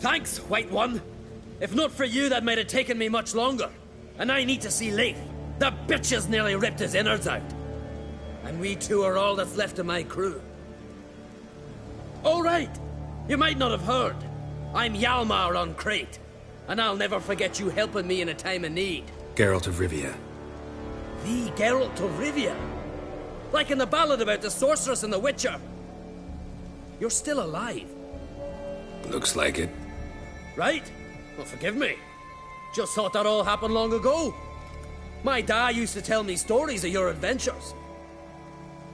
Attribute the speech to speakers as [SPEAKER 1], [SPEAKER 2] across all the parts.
[SPEAKER 1] Thanks, White One. If not for you, that might have taken me much longer. And I need to see Leif. The bitch has nearly ripped his innards out. And we two are all that's left of my crew. All right. You might not have heard. I'm Hjalmar on Crete. And I'll never forget you helping me in a time of need.
[SPEAKER 2] Geralt of Rivia.
[SPEAKER 1] The Geralt of Rivia? Like in the ballad about the sorceress and the witcher. You're still alive.
[SPEAKER 2] Looks like it.
[SPEAKER 1] Right? Well, forgive me. Just thought that all happened long ago. My dad used to tell me stories of your adventures.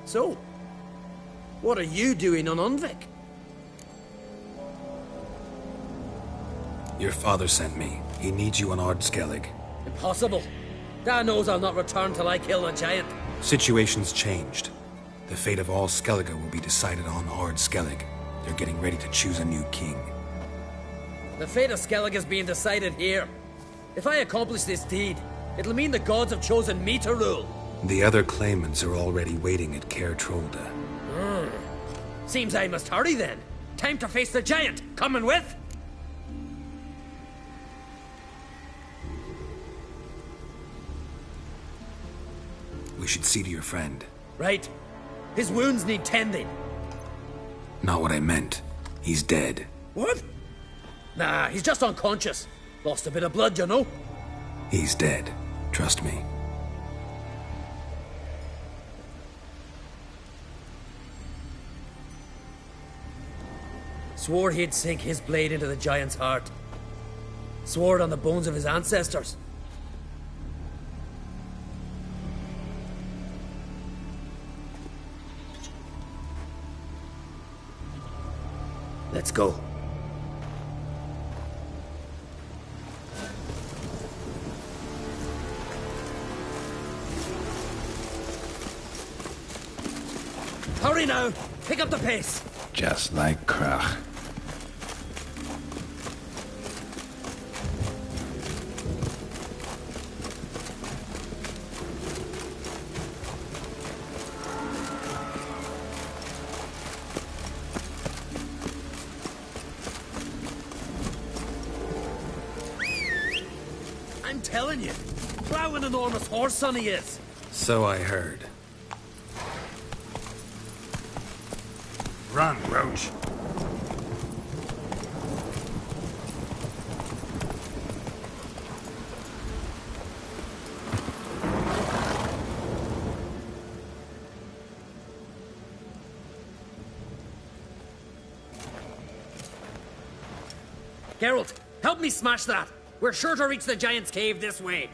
[SPEAKER 1] So, what are you doing on Undvik?
[SPEAKER 2] Your father sent me. He needs you on Ard Skellig.
[SPEAKER 1] Impossible. Dad knows I'll not return till I kill the giant.
[SPEAKER 2] Situation's changed. The fate of all Skellige will be decided on Ard Skellig. They're getting ready to choose a new king.
[SPEAKER 1] The fate of Skellig is being decided here. If I accomplish this deed, it'll mean the gods have chosen me to rule.
[SPEAKER 2] The other claimants are already waiting at Caer Trolda.
[SPEAKER 1] Seems I must hurry then. Time to face the giant. Coming with?
[SPEAKER 2] We should see to your friend.
[SPEAKER 1] Right. His wounds need tending.
[SPEAKER 2] Not what I meant. He's dead.
[SPEAKER 1] What? Nah, he's just unconscious. Lost a bit of blood, you know.
[SPEAKER 2] He's dead. Trust me.
[SPEAKER 1] Swore he'd sink his blade into the giant's heart. Swore it on the bones of his ancestors. Let's go. Hurry now! Pick up the pace!
[SPEAKER 2] Just like Krach.
[SPEAKER 1] I'm telling you, plow an enormous horse son he is.
[SPEAKER 2] So I heard.
[SPEAKER 3] Run, Roach.
[SPEAKER 1] Geralt, help me smash that. We're sure to reach the giant's cave this way.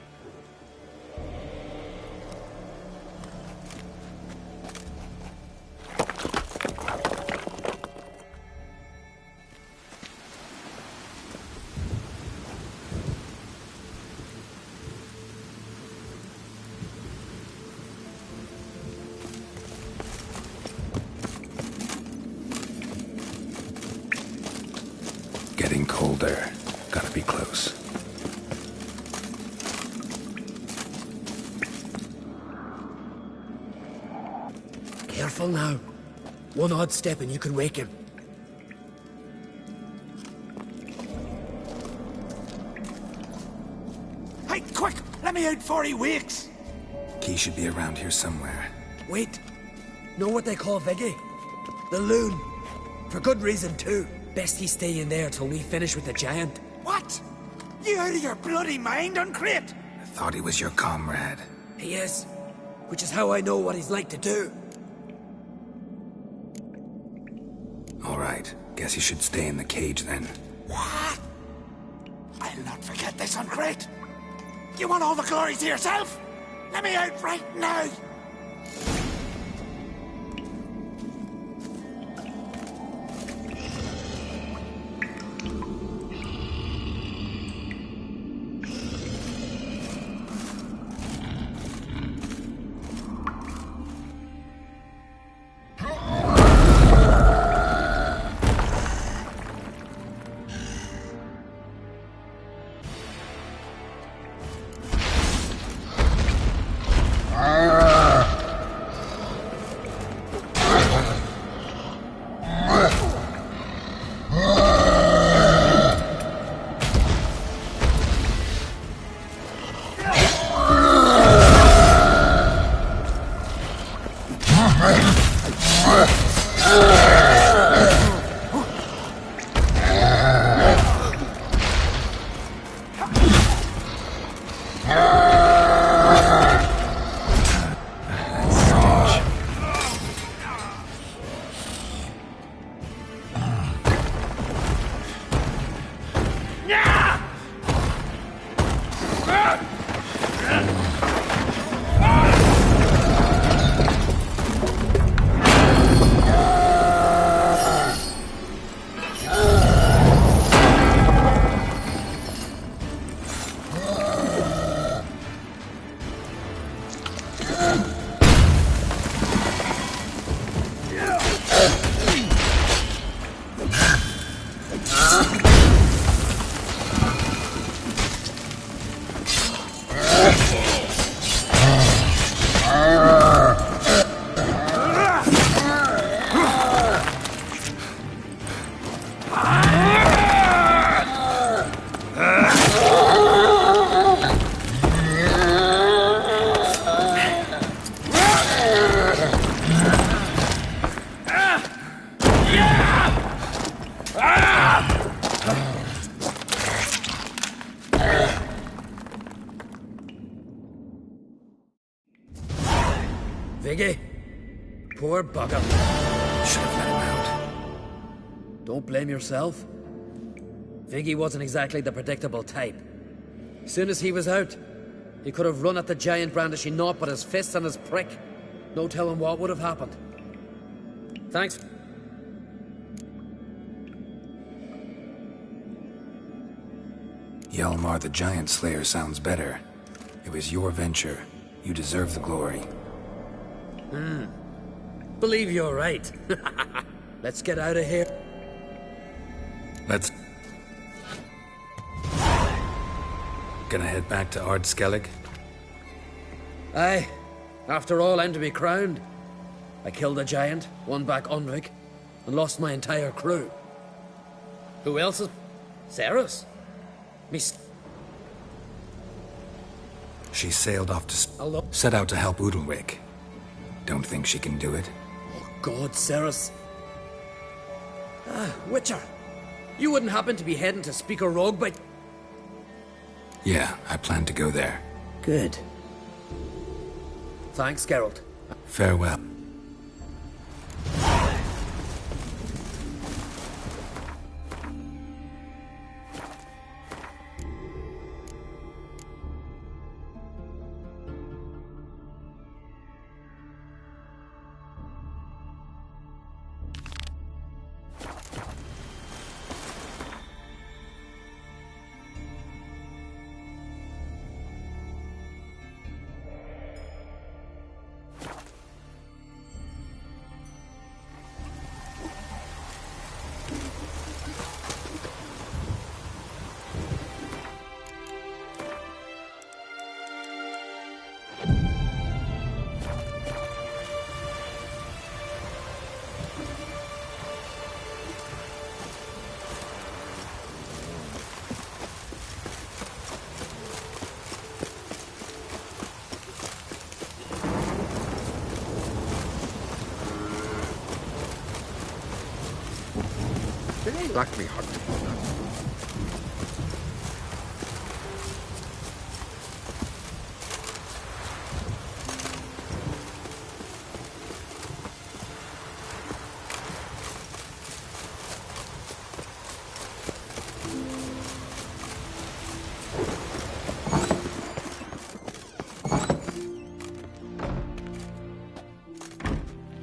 [SPEAKER 2] Getting colder. Gotta be close.
[SPEAKER 1] Careful now. One odd step and you can wake him.
[SPEAKER 3] Hey, quick! Let me out before he wakes!
[SPEAKER 2] Key should be around here somewhere.
[SPEAKER 1] Wait. Know what they call Viggy? The loon. For good reason, too. Best he stay in there till we finish with the giant.
[SPEAKER 3] What? You out of your bloody mind on Crete?
[SPEAKER 2] I thought he was your comrade.
[SPEAKER 1] He is. Which is how I know what he's like to do.
[SPEAKER 2] All right. Guess he should stay in the cage then.
[SPEAKER 3] What? I'll not forget this on Crete. You want all the glory to yourself? Let me out right now!
[SPEAKER 4] Ah!
[SPEAKER 1] Viggy? Poor bugger.
[SPEAKER 2] Should have let him out.
[SPEAKER 1] Don't blame yourself. Viggy wasn't exactly the predictable type. Soon as he was out, he could have run at the giant brandishing naught but his fists and his prick. No telling what would have happened. Thanks.
[SPEAKER 2] Hjalmar the Giant Slayer sounds better. It was your venture. You deserve the glory.
[SPEAKER 1] Believe you're right. Let's get out of here.
[SPEAKER 2] Let's... Gonna head back to Ard Skellig?
[SPEAKER 1] Aye. After all, I'm to be crowned. I killed a giant, won back Unvik, and lost my entire crew. Who else is... Ceres?
[SPEAKER 2] She sailed off to... set out to help Udalryk. Don't think she can do it.
[SPEAKER 1] Oh God, Ceres. Witcher. You wouldn't happen to be heading to Speaker Rogue by...
[SPEAKER 2] Yeah, I plan to go there.
[SPEAKER 1] Good. Thanks, Geralt.
[SPEAKER 2] Farewell.
[SPEAKER 4] Like me hot.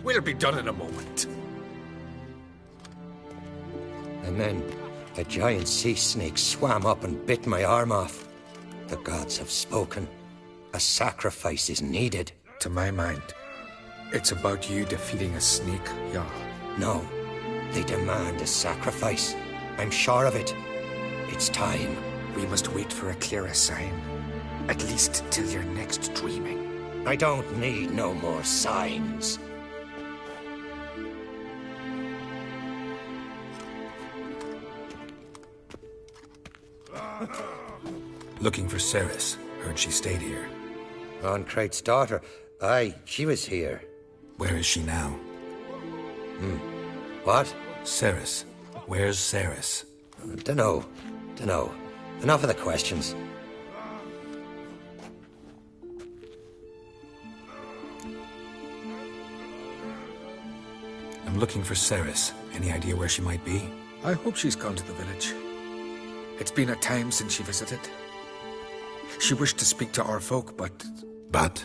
[SPEAKER 4] We'll be done in a moment.
[SPEAKER 5] And then a giant sea snake swam up and bit my arm off. The gods have spoken. A sacrifice is needed.
[SPEAKER 4] To my mind, it's about you defeating a snake, Jarl.
[SPEAKER 5] No, they demand a sacrifice. I'm sure of it. It's time.
[SPEAKER 4] We must wait for a clearer sign. At least till your next dreaming.
[SPEAKER 5] I don't need no more signs.
[SPEAKER 2] Looking for Ceres. Heard she stayed here.
[SPEAKER 5] Ron-Krait's daughter. Aye, she was here.
[SPEAKER 2] Where is she now?
[SPEAKER 5] What?
[SPEAKER 2] Ceres. Where's Ceres?
[SPEAKER 5] Dunno. Enough of the questions.
[SPEAKER 2] I'm looking for Ceres. Any idea where she might be?
[SPEAKER 4] I hope she's gone to the village. It's been a time since she visited. She wished to speak to our folk, but...
[SPEAKER 2] But?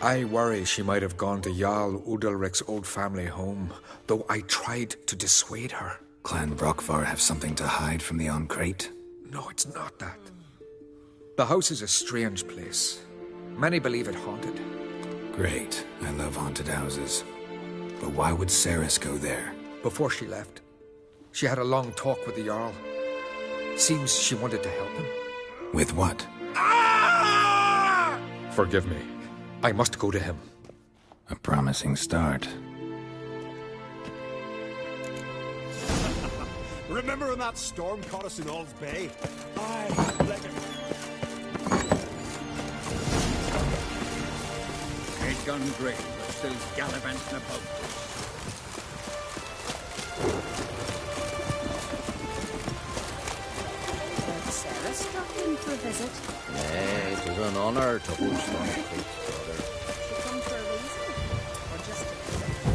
[SPEAKER 4] I worry she might have gone to Jarl Udalryk's old family home, though I tried to dissuade her.
[SPEAKER 2] Clan Brokvar have something to hide from the Oncrate?
[SPEAKER 4] No, it's not that. The house is a strange place. Many believe it haunted.
[SPEAKER 2] Great. I love haunted houses. But why would Cerys go there?
[SPEAKER 4] Before she left, she had a long talk with the Jarl. Seems she wanted to help him.
[SPEAKER 2] With what?
[SPEAKER 4] Forgive me. I must go to him.
[SPEAKER 2] A promising start.
[SPEAKER 6] Remember when that storm caught us in Ald's Bay? Aye, like it.
[SPEAKER 7] They'd gone great, but still gallivanting about.
[SPEAKER 8] Did Sarah stop in for a visit?
[SPEAKER 7] Nay, it was an honour to host Stormfleet's brother.
[SPEAKER 8] She come for a reason? Or just to visit?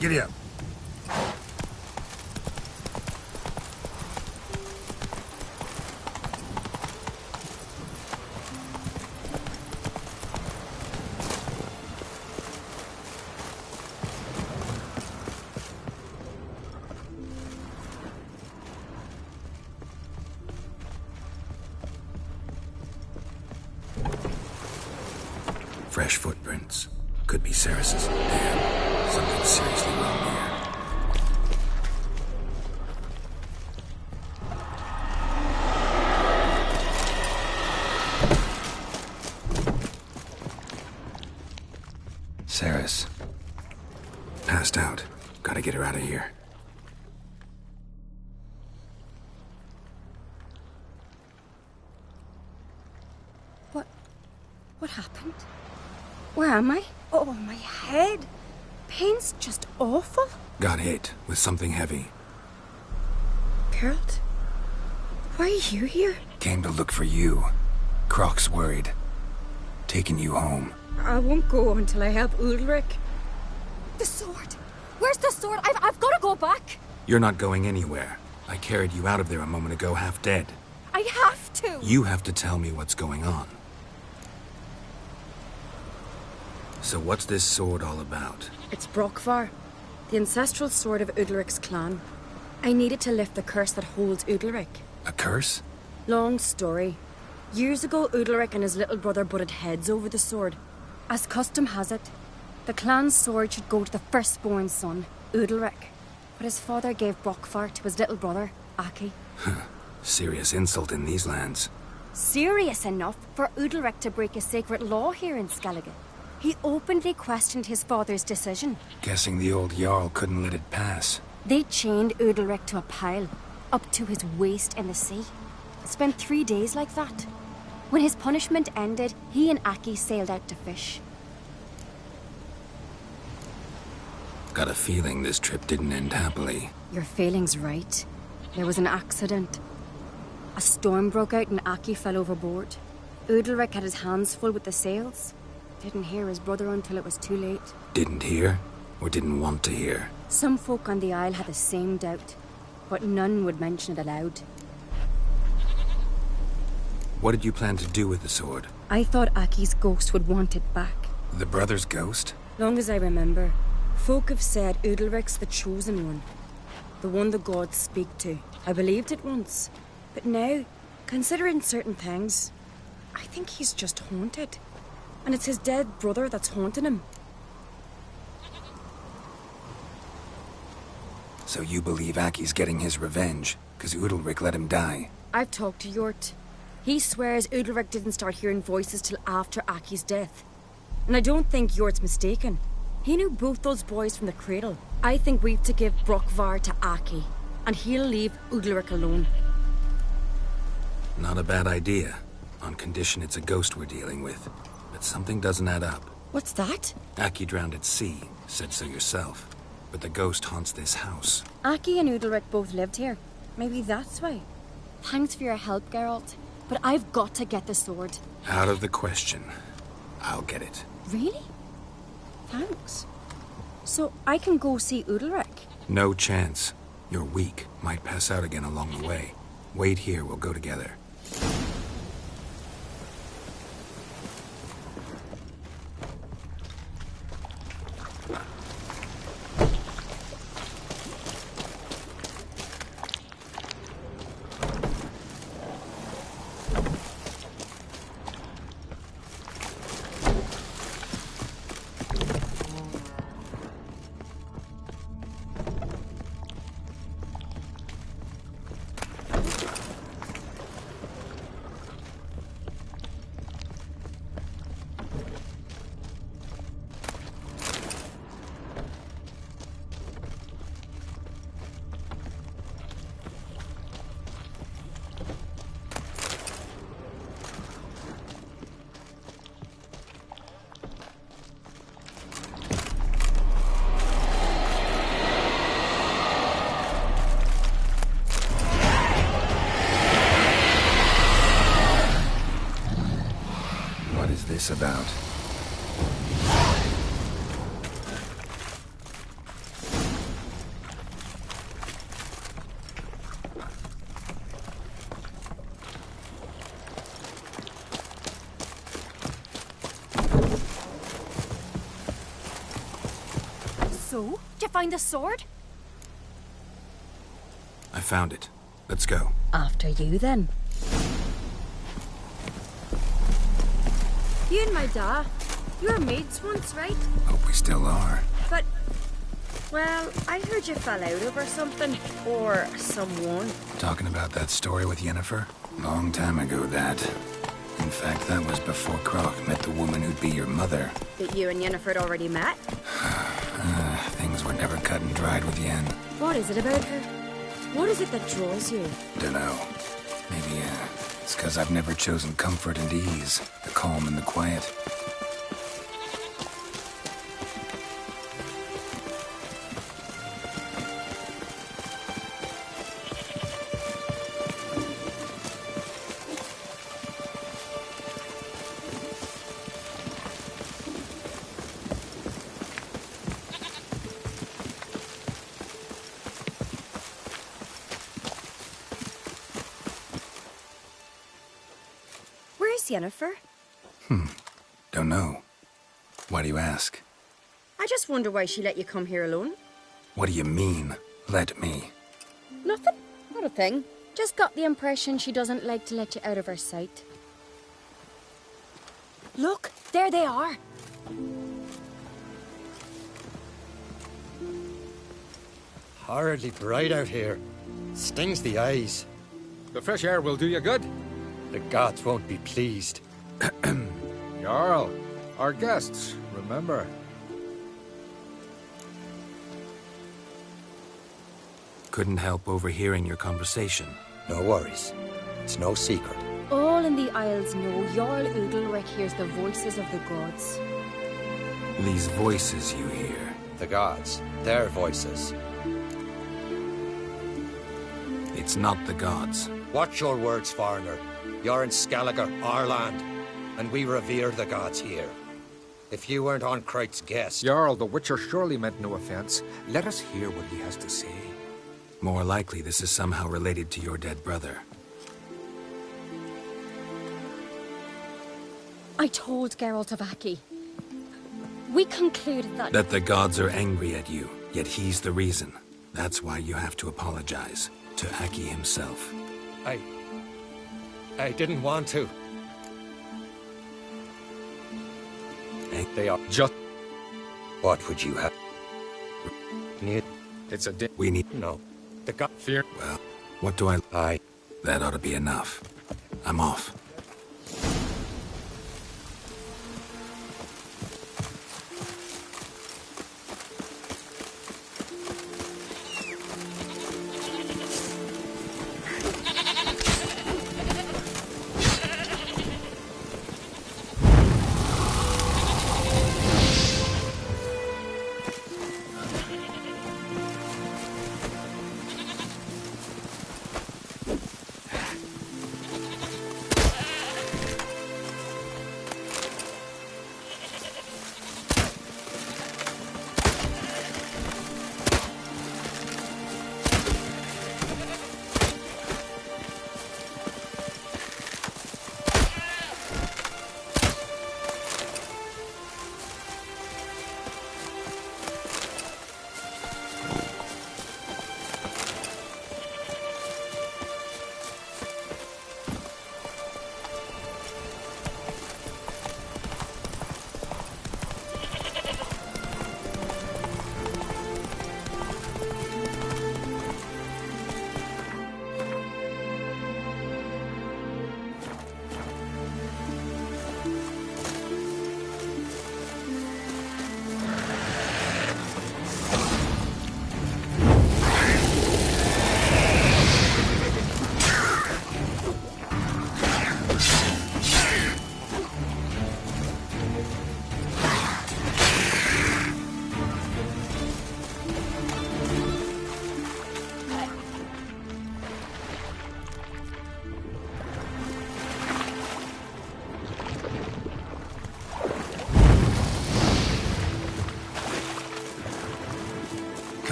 [SPEAKER 2] Giddy up. Fresh footprints. Could be Cerys's. Damn. Something seriously wrong here. Cerys. Passed out. Gotta get her out of here.
[SPEAKER 8] What happened? Where am I? Oh, my head. Pain's just awful.
[SPEAKER 2] Got hit with something heavy.
[SPEAKER 8] Geralt? Why are you here?
[SPEAKER 2] Came to look for you. Croc's worried. Taking you home.
[SPEAKER 8] I won't go until I help Ulrich.
[SPEAKER 9] The sword! Where's the sword? I've got to go back!
[SPEAKER 2] You're not going anywhere. I carried you out of there a moment ago half dead.
[SPEAKER 9] I have to!
[SPEAKER 2] You have to tell me what's going on. So what's this sword all about?
[SPEAKER 8] It's Brokvar, the ancestral sword of Udalric's clan. I needed to lift the curse that holds Udalric.
[SPEAKER 2] A curse?
[SPEAKER 8] Long story. Years ago, Udalric and his little brother butted heads over the sword. As custom has it, the clan's sword should go to the firstborn son, Udalric. But his father gave Brokvar to his little brother, Aki.
[SPEAKER 2] Serious insult in these lands.
[SPEAKER 8] Serious enough for Udalric to break a sacred law here in Skellige. He openly questioned his father's decision.
[SPEAKER 2] Guessing the old Jarl couldn't let it pass.
[SPEAKER 8] They chained Udalric to a pile, up to his waist in the sea. Spent 3 days like that. When his punishment ended, he and Aki sailed out to fish.
[SPEAKER 2] Got a feeling this trip didn't end happily.
[SPEAKER 8] Your feeling's right. There was an accident. A storm broke out and Aki fell overboard. Udalric had his hands full with the sails. Didn't hear his brother until it was too late.
[SPEAKER 2] Didn't hear? Or didn't want to hear?
[SPEAKER 8] Some folk on the Isle had the same doubt, but none would mention it aloud.
[SPEAKER 2] What did you plan to do with the sword?
[SPEAKER 8] I thought Aki's ghost would want it back.
[SPEAKER 2] The brother's ghost?
[SPEAKER 8] Long as I remember, folk have said Udalric's the chosen one. The one the gods speak to. I believed it once. But now, considering certain things, I think he's just haunted. And it's his dead brother that's haunting him.
[SPEAKER 2] So you believe Aki's getting his revenge, because Udalric let him die?
[SPEAKER 8] I've talked to Yort. He swears Udalric didn't start hearing voices till after Aki's death. And I don't think Yort's mistaken. He knew both those boys from the cradle. I think we've to give Brokvar to Aki, and he'll leave Udalric alone.
[SPEAKER 2] Not a bad idea, on condition it's a ghost we're dealing with. But something doesn't add up.
[SPEAKER 8] What's that?
[SPEAKER 2] Aki drowned at sea, said so yourself. But the ghost haunts this house.
[SPEAKER 8] Aki and Udalric both lived here. Maybe that's why. Thanks for your help, Geralt. But I've got to get the sword.
[SPEAKER 2] Out of the question. I'll get it.
[SPEAKER 8] Really? Thanks. So I can go see Udalric?
[SPEAKER 2] No chance. You're weak. Might pass out again along the way. Wait here, we'll go together.
[SPEAKER 4] What is this about?
[SPEAKER 9] So, did you find the sword?
[SPEAKER 2] I found it. Let's go.
[SPEAKER 8] After you, then. You and my da, you were mates once, right?
[SPEAKER 2] Hope we still are.
[SPEAKER 8] But, well, I heard you fell out over something. Or someone.
[SPEAKER 2] Talking about that story with Yennefer? Long time ago, that. In fact, that was before Croc met the woman who'd be your mother.
[SPEAKER 8] That you and Yennefer had already met?
[SPEAKER 2] Things were never cut and dried with Yen.
[SPEAKER 8] What is it about her? What is it that draws you?
[SPEAKER 2] Dunno. Maybe, it's because I've never chosen comfort and ease, the calm and the quiet.
[SPEAKER 8] Where's Yennefer?
[SPEAKER 2] Don't know. Why do you ask?
[SPEAKER 8] I just wonder why she let you come here alone.
[SPEAKER 2] What do you mean, let me?
[SPEAKER 8] Nothing. Not a thing. Just got the impression she doesn't like to let you out of her sight. Look, there they are.
[SPEAKER 5] Horridly bright out here. Stings the eyes.
[SPEAKER 4] The fresh air will do you good.
[SPEAKER 5] The gods won't be pleased.
[SPEAKER 4] Jarl, our guests, remember.
[SPEAKER 2] Couldn't help overhearing your conversation.
[SPEAKER 5] No worries. It's no secret.
[SPEAKER 8] All in the Isles know Jarl Udalric hears the voices of the gods.
[SPEAKER 2] These voices you hear.
[SPEAKER 5] The gods. Their voices.
[SPEAKER 2] It's not the gods.
[SPEAKER 5] Watch your words, foreigner. You're in Skellige, our land, and we revere the gods here. If you weren't on Kright's guest...
[SPEAKER 4] Jarl, the Witcher surely meant no offense. Let us hear what he has to say.
[SPEAKER 2] More likely this is somehow related to your dead brother.
[SPEAKER 9] I told Geralt of Aki. We concluded that...
[SPEAKER 2] That the gods are angry at you, yet he's the reason. That's why you have to apologize. To Aki himself.
[SPEAKER 5] I didn't want to. They are just... What would you have? Need...
[SPEAKER 4] It's a
[SPEAKER 2] We need...
[SPEAKER 5] No. The god...
[SPEAKER 4] Fear...
[SPEAKER 2] Well, what do I... That ought to be enough. I'm off.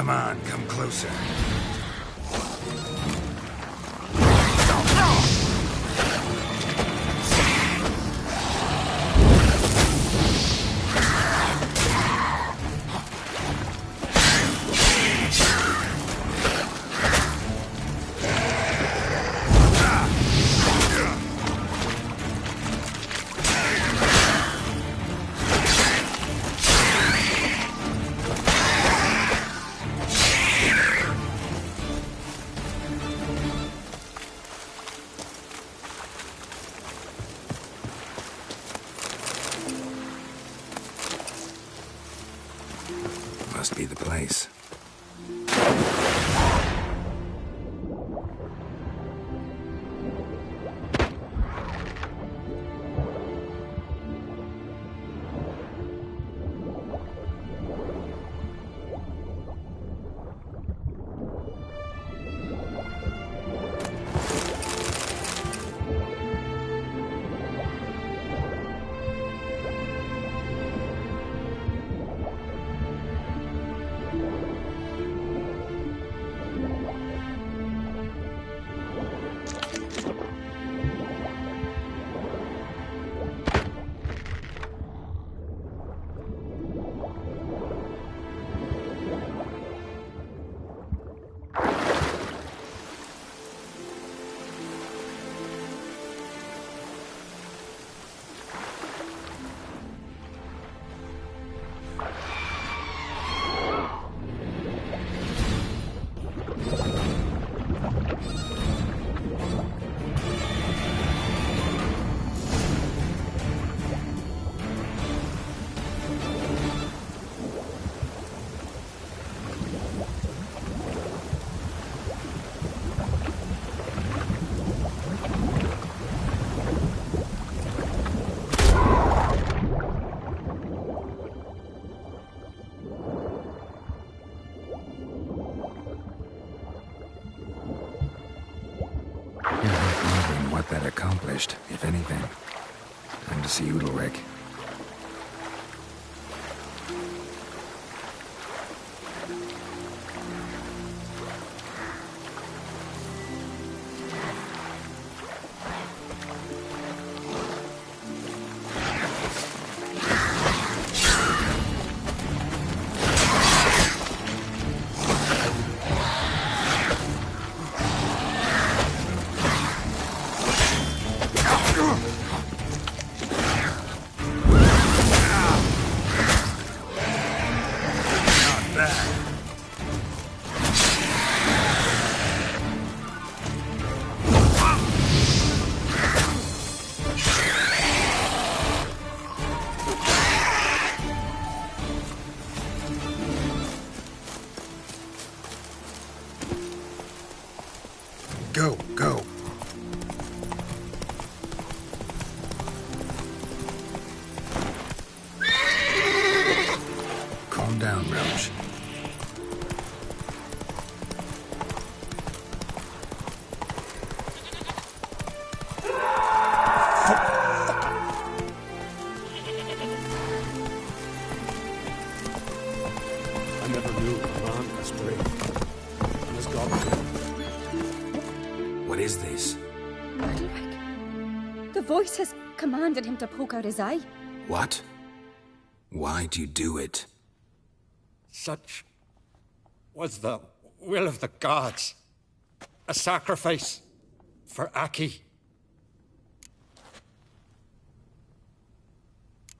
[SPEAKER 2] Come on, come closer. Must be the place. What that accomplished, if anything. Time to see Udalryk. Go, go. Calm down, Roach.
[SPEAKER 6] I never knew a man as brave and as godly.
[SPEAKER 2] What is this?
[SPEAKER 8] Udalryk. The voice has commanded him to poke out his eye.
[SPEAKER 2] What? Why'd you do it?
[SPEAKER 5] Such was the will of the gods. A sacrifice for Aki.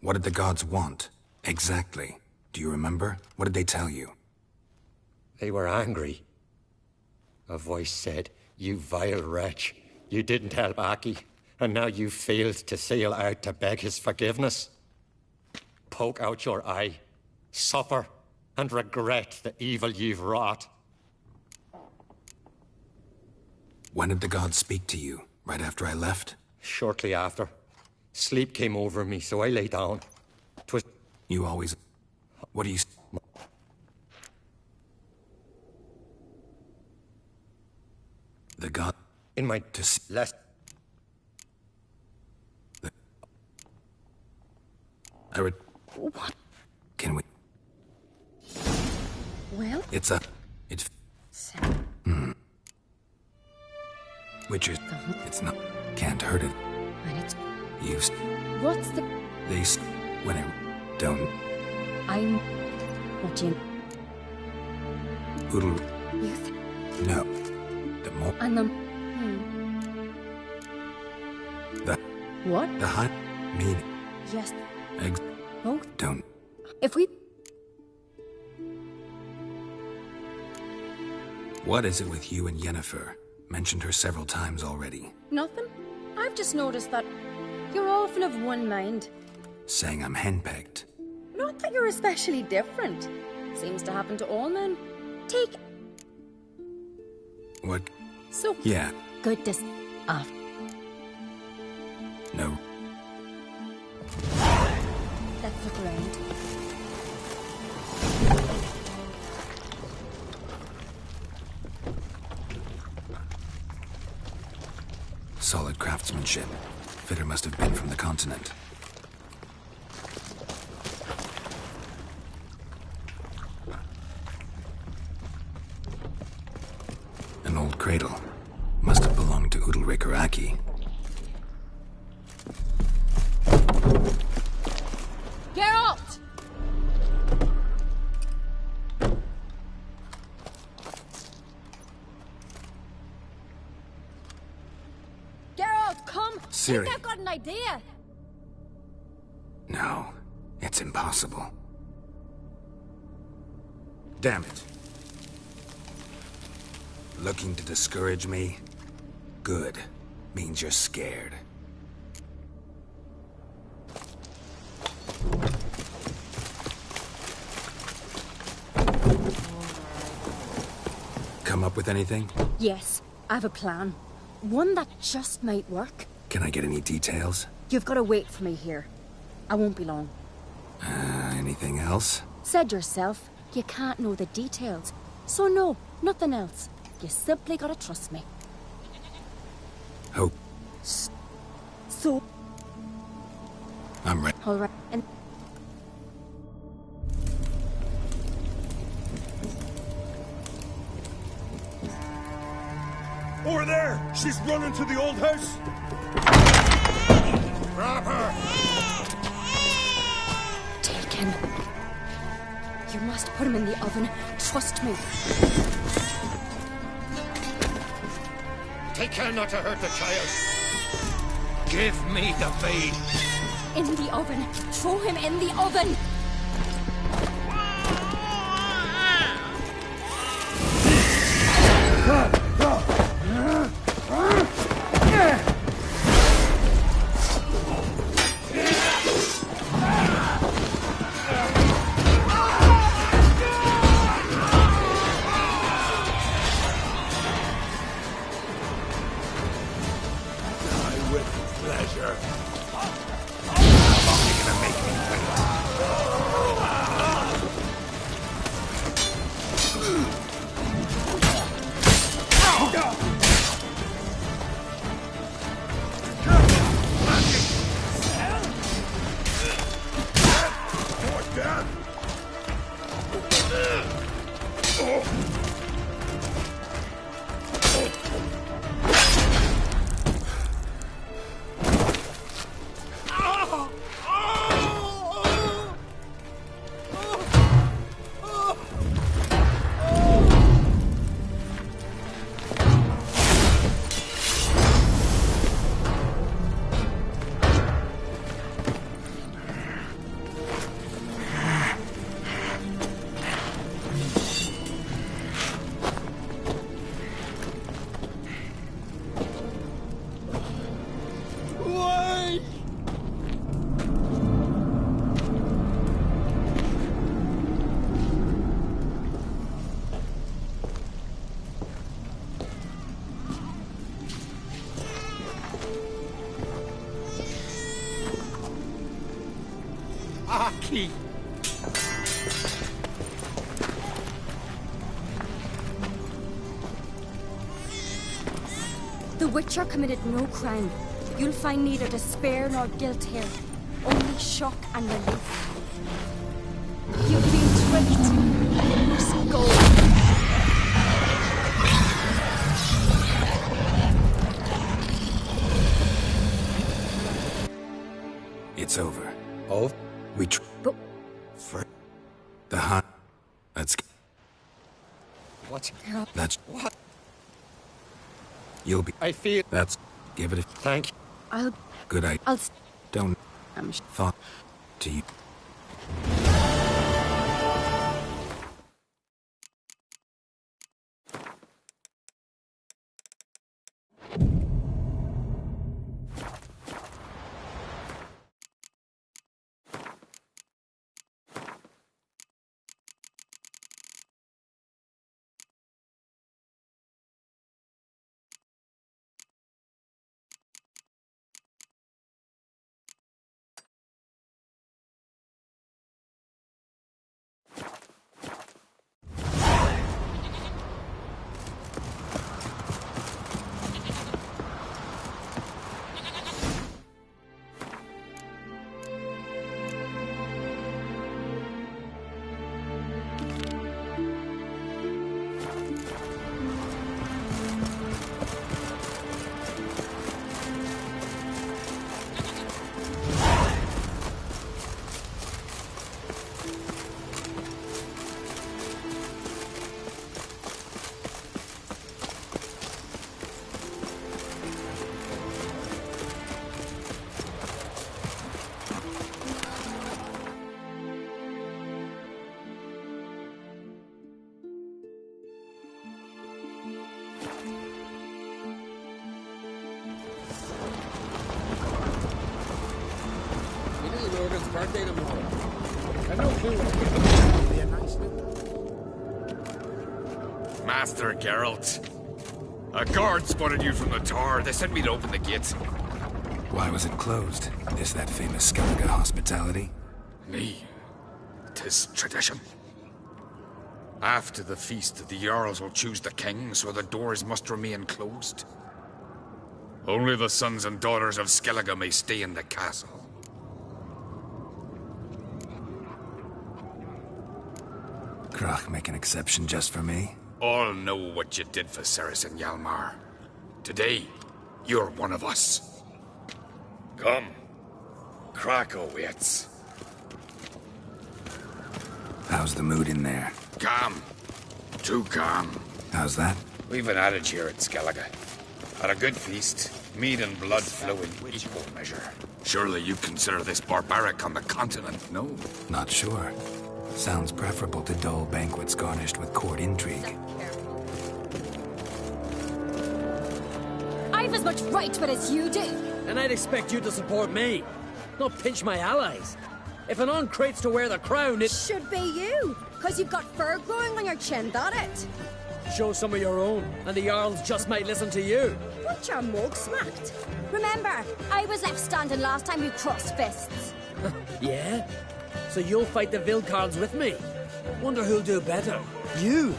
[SPEAKER 2] What did the gods want? Exactly. Do you remember? What did they tell you?
[SPEAKER 5] They were angry. A voice said, "You vile wretch, you didn't help Aki, and now you failed to sail out to beg his forgiveness. Poke out your eye, suffer, and regret the evil you've wrought."
[SPEAKER 2] When did the gods speak to you? Right after I left?
[SPEAKER 5] Shortly after. Sleep came over me, so I lay down. 'Twas...
[SPEAKER 2] You always... What do you... The god...
[SPEAKER 5] In my...
[SPEAKER 2] To see...
[SPEAKER 5] Less...
[SPEAKER 2] I would...
[SPEAKER 8] What?
[SPEAKER 2] Can we...
[SPEAKER 8] Well?
[SPEAKER 2] It's a... It's... Witchers... It's not... Can't hurt it.
[SPEAKER 8] And it's...
[SPEAKER 2] You...
[SPEAKER 8] What's the...
[SPEAKER 2] They... When it... Don't...
[SPEAKER 8] I'm... What do you...
[SPEAKER 2] Oodle...
[SPEAKER 8] You think...
[SPEAKER 2] No. The more...
[SPEAKER 8] And the...
[SPEAKER 2] The...
[SPEAKER 8] What?
[SPEAKER 2] The hunt... Meaning...
[SPEAKER 8] Yes.
[SPEAKER 2] Eggs...
[SPEAKER 8] Both?
[SPEAKER 2] Don't...
[SPEAKER 8] If we...
[SPEAKER 2] What is it with you and Yennefer? Mentioned her several times already.
[SPEAKER 8] Nothing. I've just noticed that you're often of one mind.
[SPEAKER 2] Saying I'm henpecked.
[SPEAKER 8] Not that you're especially different. Seems to happen to all men. Take...
[SPEAKER 2] What?
[SPEAKER 8] So...
[SPEAKER 2] Yeah.
[SPEAKER 8] Good this... Off.
[SPEAKER 2] No.
[SPEAKER 8] Let's look around.
[SPEAKER 2] Solid craftsmanship. Fitter must have been from the continent. An old cradle. Must have belonged to Udalryk or Aki.
[SPEAKER 8] Geralt! Geralt, come!
[SPEAKER 2] Ciri.
[SPEAKER 8] I think I've got an idea!
[SPEAKER 2] No, it's impossible. Damn it. Looking to discourage me? Good. Means you're scared. Come up with anything?
[SPEAKER 8] Yes, I have a plan. One that just might work.
[SPEAKER 2] Can I get any details?
[SPEAKER 8] You've got to wait for me here. I won't be long.
[SPEAKER 2] Anything else?
[SPEAKER 8] Said yourself, you can't know the details. So no, nothing else. You simply gotta trust me.
[SPEAKER 2] Hope.
[SPEAKER 8] So...
[SPEAKER 2] I'm ready.
[SPEAKER 8] Alright, and...
[SPEAKER 6] Over there! She's running to the old house! Grab her!
[SPEAKER 8] Take him. You must put him in the oven. Trust me.
[SPEAKER 5] Take care not to hurt the child. Give me the blade.
[SPEAKER 8] In the oven. Throw him in the oven.
[SPEAKER 5] Aki!
[SPEAKER 8] The Witcher committed no crime. You'll find neither despair nor guilt here. Only shock and relief. You've been tricked. You must go.
[SPEAKER 5] Of?
[SPEAKER 8] But
[SPEAKER 2] For the hunt. That's...
[SPEAKER 5] What?
[SPEAKER 2] That's...
[SPEAKER 5] What?
[SPEAKER 2] You'll be...
[SPEAKER 5] I feel...
[SPEAKER 2] That's... Give it a...
[SPEAKER 5] Thank you.
[SPEAKER 2] Good idea.
[SPEAKER 8] I'll...
[SPEAKER 2] Don't... Thought... To you.
[SPEAKER 1] Birthday tomorrow. I've no clue what be a nice
[SPEAKER 10] Master Geralt. A guard spotted you from the tower. They sent me to open the gates.
[SPEAKER 2] Why was it closed? Is that famous Skellige hospitality?
[SPEAKER 10] Me. 'Tis tradition. After the feast, the Jarls will choose the king, so the doors must remain closed. Only the sons and daughters of Skellige may stay in the castle.
[SPEAKER 2] Crach make an exception just for me?
[SPEAKER 10] All know what you did for Saracen Hjalmar. Today, you're one of us. Come. Crach waits.
[SPEAKER 2] How's the mood in there?
[SPEAKER 10] Calm. Too calm.
[SPEAKER 2] How's that?
[SPEAKER 10] We've an adage here at Skellige. At a good feast, mead and blood flow in equal measure. Surely you consider this barbaric on the continent, no?
[SPEAKER 2] Not sure. Sounds preferable to dull banquets garnished with court intrigue.
[SPEAKER 9] I've as much right to it as you do.
[SPEAKER 1] And I'd expect you to support me, not pinch my allies. If an on-crate's to wear the crown, it...
[SPEAKER 9] Should be you, because you've got fur growing on your chin, that it?
[SPEAKER 1] Show some of your own, and the Jarls just might listen to you.
[SPEAKER 9] Want your mug smacked? Remember, I was left standing last time you crossed fists.
[SPEAKER 1] Yeah? So you'll fight the Vilcards with me? Wonder who'll do better, you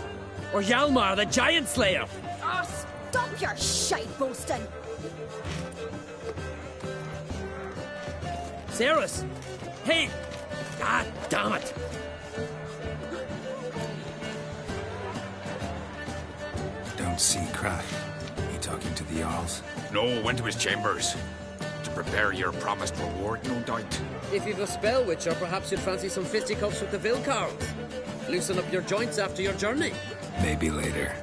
[SPEAKER 1] or Hjalmar the Giant Slayer?
[SPEAKER 9] Oh, stop your shite boasting!
[SPEAKER 1] Cerys! Hey! God damn it!
[SPEAKER 2] Don't see Crach. You talking to the Jarls?
[SPEAKER 10] No, went to his chambers. To prepare your promised reward, no doubt.
[SPEAKER 1] If you've a spell witch, or perhaps you'd fancy some fisticuffs with the Vilcards. Loosen up your joints after your journey.
[SPEAKER 2] Maybe later.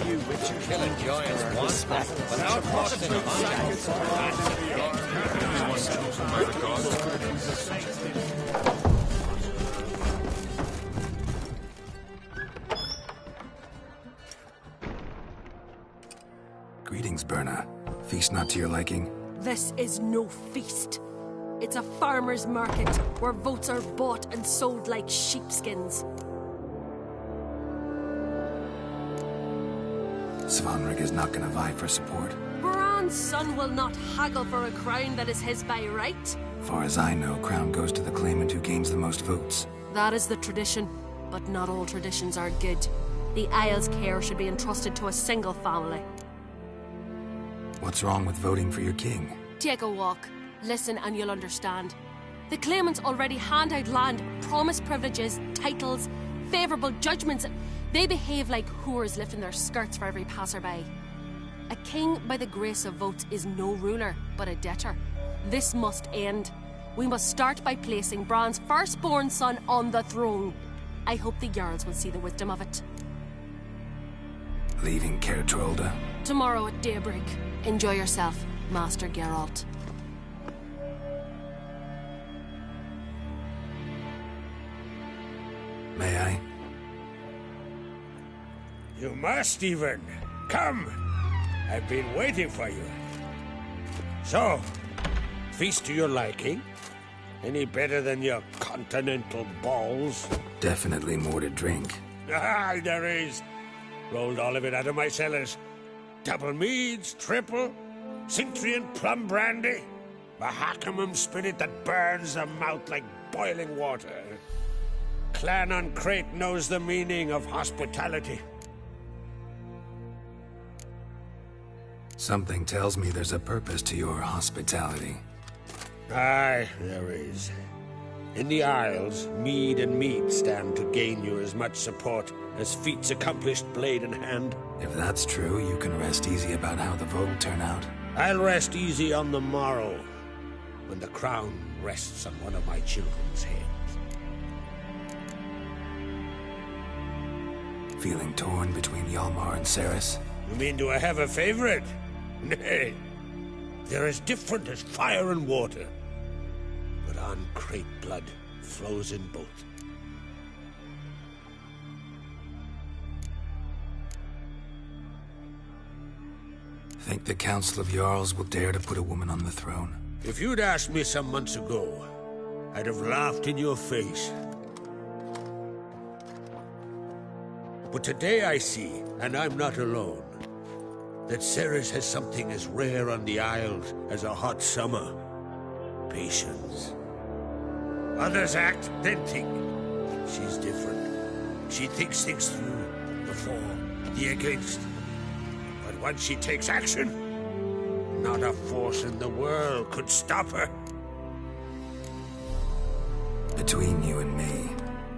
[SPEAKER 5] You witch and kill a giant once, without costing a
[SPEAKER 2] Greetings, Berna. Feast not to your liking?
[SPEAKER 11] This is no feast. It's a farmer's market where votes are bought and sold like sheepskins.
[SPEAKER 2] Svanrig is not gonna vie for support.
[SPEAKER 11] Bran's son will not haggle for a crown that is his by right.
[SPEAKER 2] Far as I know, crown goes to the claimant who gains the most votes.
[SPEAKER 11] That is the tradition, but not all traditions are good. The Isle's care should be entrusted to a single family.
[SPEAKER 2] What's wrong with voting for your king?
[SPEAKER 11] Take a walk, listen and you'll understand. The claimants already hand out land, promise privileges, titles, favourable judgments. They behave like whores lifting their skirts for every passerby. A king by the grace of votes is no ruler, but a debtor. This must end. We must start by placing Bran's firstborn son on the throne. I hope the Jarls will see the wisdom of it.
[SPEAKER 2] Leaving Caer Trolda?
[SPEAKER 11] Tomorrow at daybreak. Enjoy yourself, Master Geralt.
[SPEAKER 2] May I?
[SPEAKER 6] You must, even. Come. I've been waiting for you. So, feast to your liking? Any better than your continental balls?
[SPEAKER 2] Definitely more to drink.
[SPEAKER 6] Ah, there is. Rolled all of it out of my cellars. Double meads, triple, Cintrian plum brandy, Mahakimum spirit that burns the mouth like boiling water. Clan on Crate knows the meaning of hospitality.
[SPEAKER 2] Something tells me there's a purpose to your hospitality.
[SPEAKER 6] Aye, there is. In the Isles, mead and meat stand to gain you as much support as feats accomplished blade in hand.
[SPEAKER 2] If that's true, you can rest easy about how the vote will turn out.
[SPEAKER 6] I'll rest easy on the morrow, when the crown rests on one of my children's heads.
[SPEAKER 2] Feeling torn between Hjalmar and Cerys?
[SPEAKER 6] You mean, do I have a favorite? Nay. They're as different as fire and water. But on Crate blood flows in both.
[SPEAKER 2] Think the Council of Jarls will dare to put a woman on the throne?
[SPEAKER 6] If you'd asked me some months ago, I'd have laughed in your face. But today I see, and I'm not alone, that Cerys has something as rare on the Isles as a hot summer. Patience. Others act, then think. She's different. She thinks things through, the for, the against. But once she takes action, not a force in the world could stop her.
[SPEAKER 2] Between you and me,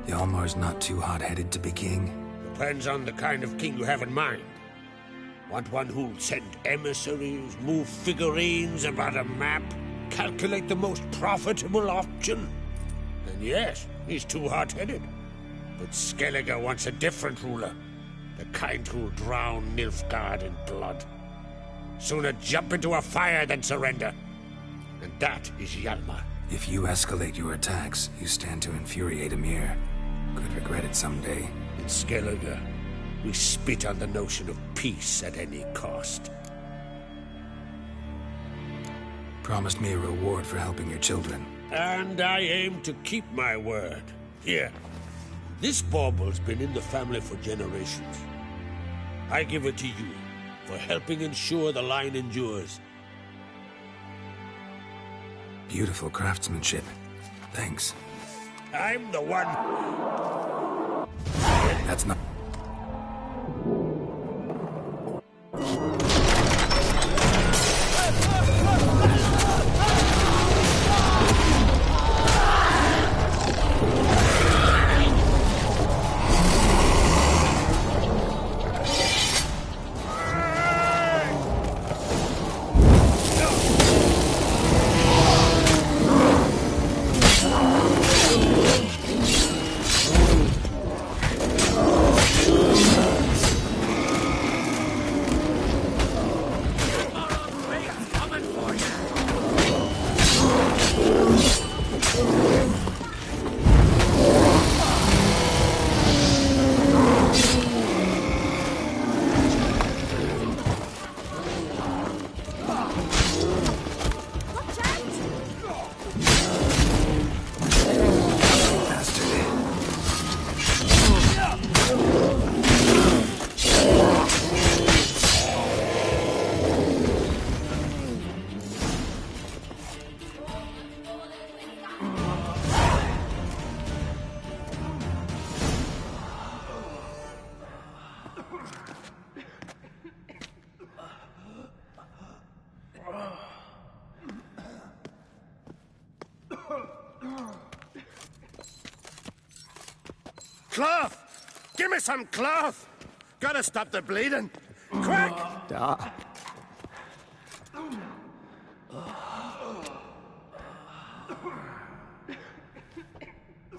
[SPEAKER 2] Hjalmar's not too hot-headed to be king.
[SPEAKER 6] Depends on the kind of king you have in mind. Want one who'll send emissaries, move figurines about a map, calculate the most profitable option? Then yes, he's too hot-headed. But Skellige wants a different ruler. The kind who'll drown Nilfgaard in blood. Sooner jump into a fire than surrender. And that is Hjalmar.
[SPEAKER 2] If you escalate your attacks, you stand to infuriate Emhyr. Could regret it someday.
[SPEAKER 6] In Skellige, we spit on the notion of peace at any cost.
[SPEAKER 2] Promised me a reward for helping your children.
[SPEAKER 6] And I aim to keep my word. Here. This bauble's been in the family for generations. I give it to you for helping ensure the line endures.
[SPEAKER 2] Beautiful craftsmanship. Thanks.
[SPEAKER 6] I'm the one.
[SPEAKER 2] That's not...
[SPEAKER 6] Cloth! Give me some cloth! Gotta stop the bleeding! Quick!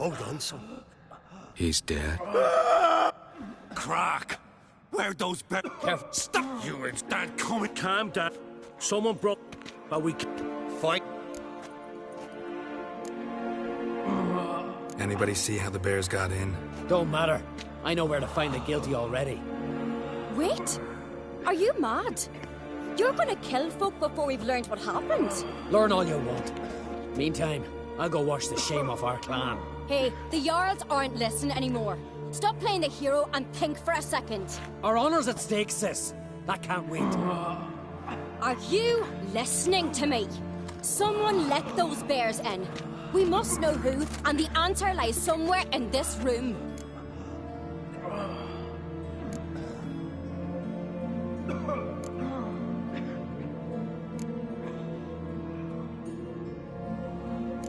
[SPEAKER 6] Hold on, son.
[SPEAKER 4] He's dead.
[SPEAKER 6] Crack! Where'd those bears...
[SPEAKER 1] Careful.
[SPEAKER 6] Stop you and stand coming.
[SPEAKER 12] Calm down. Someone broke... But we...
[SPEAKER 6] Fight.
[SPEAKER 2] Anybody see how the bears got in?
[SPEAKER 1] Don't matter. I know where to find the guilty already.
[SPEAKER 9] Wait! Are you mad? You're gonna kill folk before we've learned what happened?
[SPEAKER 1] Learn all you want. Meantime, I'll go wash the shame off our clan.
[SPEAKER 9] Hey, the Jarls aren't listening anymore. Stop playing the hero and think for a second.
[SPEAKER 1] Our honor's at stake, sis. That can't wait.
[SPEAKER 9] Are you listening to me? Someone let those bears in. We must know who, and the answer lies somewhere in this room.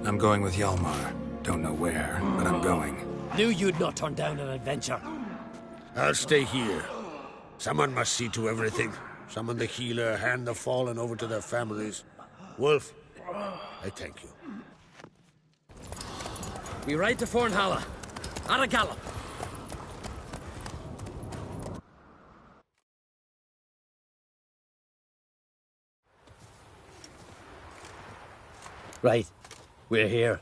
[SPEAKER 2] I'm going with Hjalmar. Don't know where, but I'm going.
[SPEAKER 1] Knew you'd not turn down an adventure.
[SPEAKER 6] I'll stay here. Someone must see to everything. Summon the healer, hand the fallen over to their families. Wolf, I thank you.
[SPEAKER 1] We ride to Fornhalla. At a gallop. Right. We're here.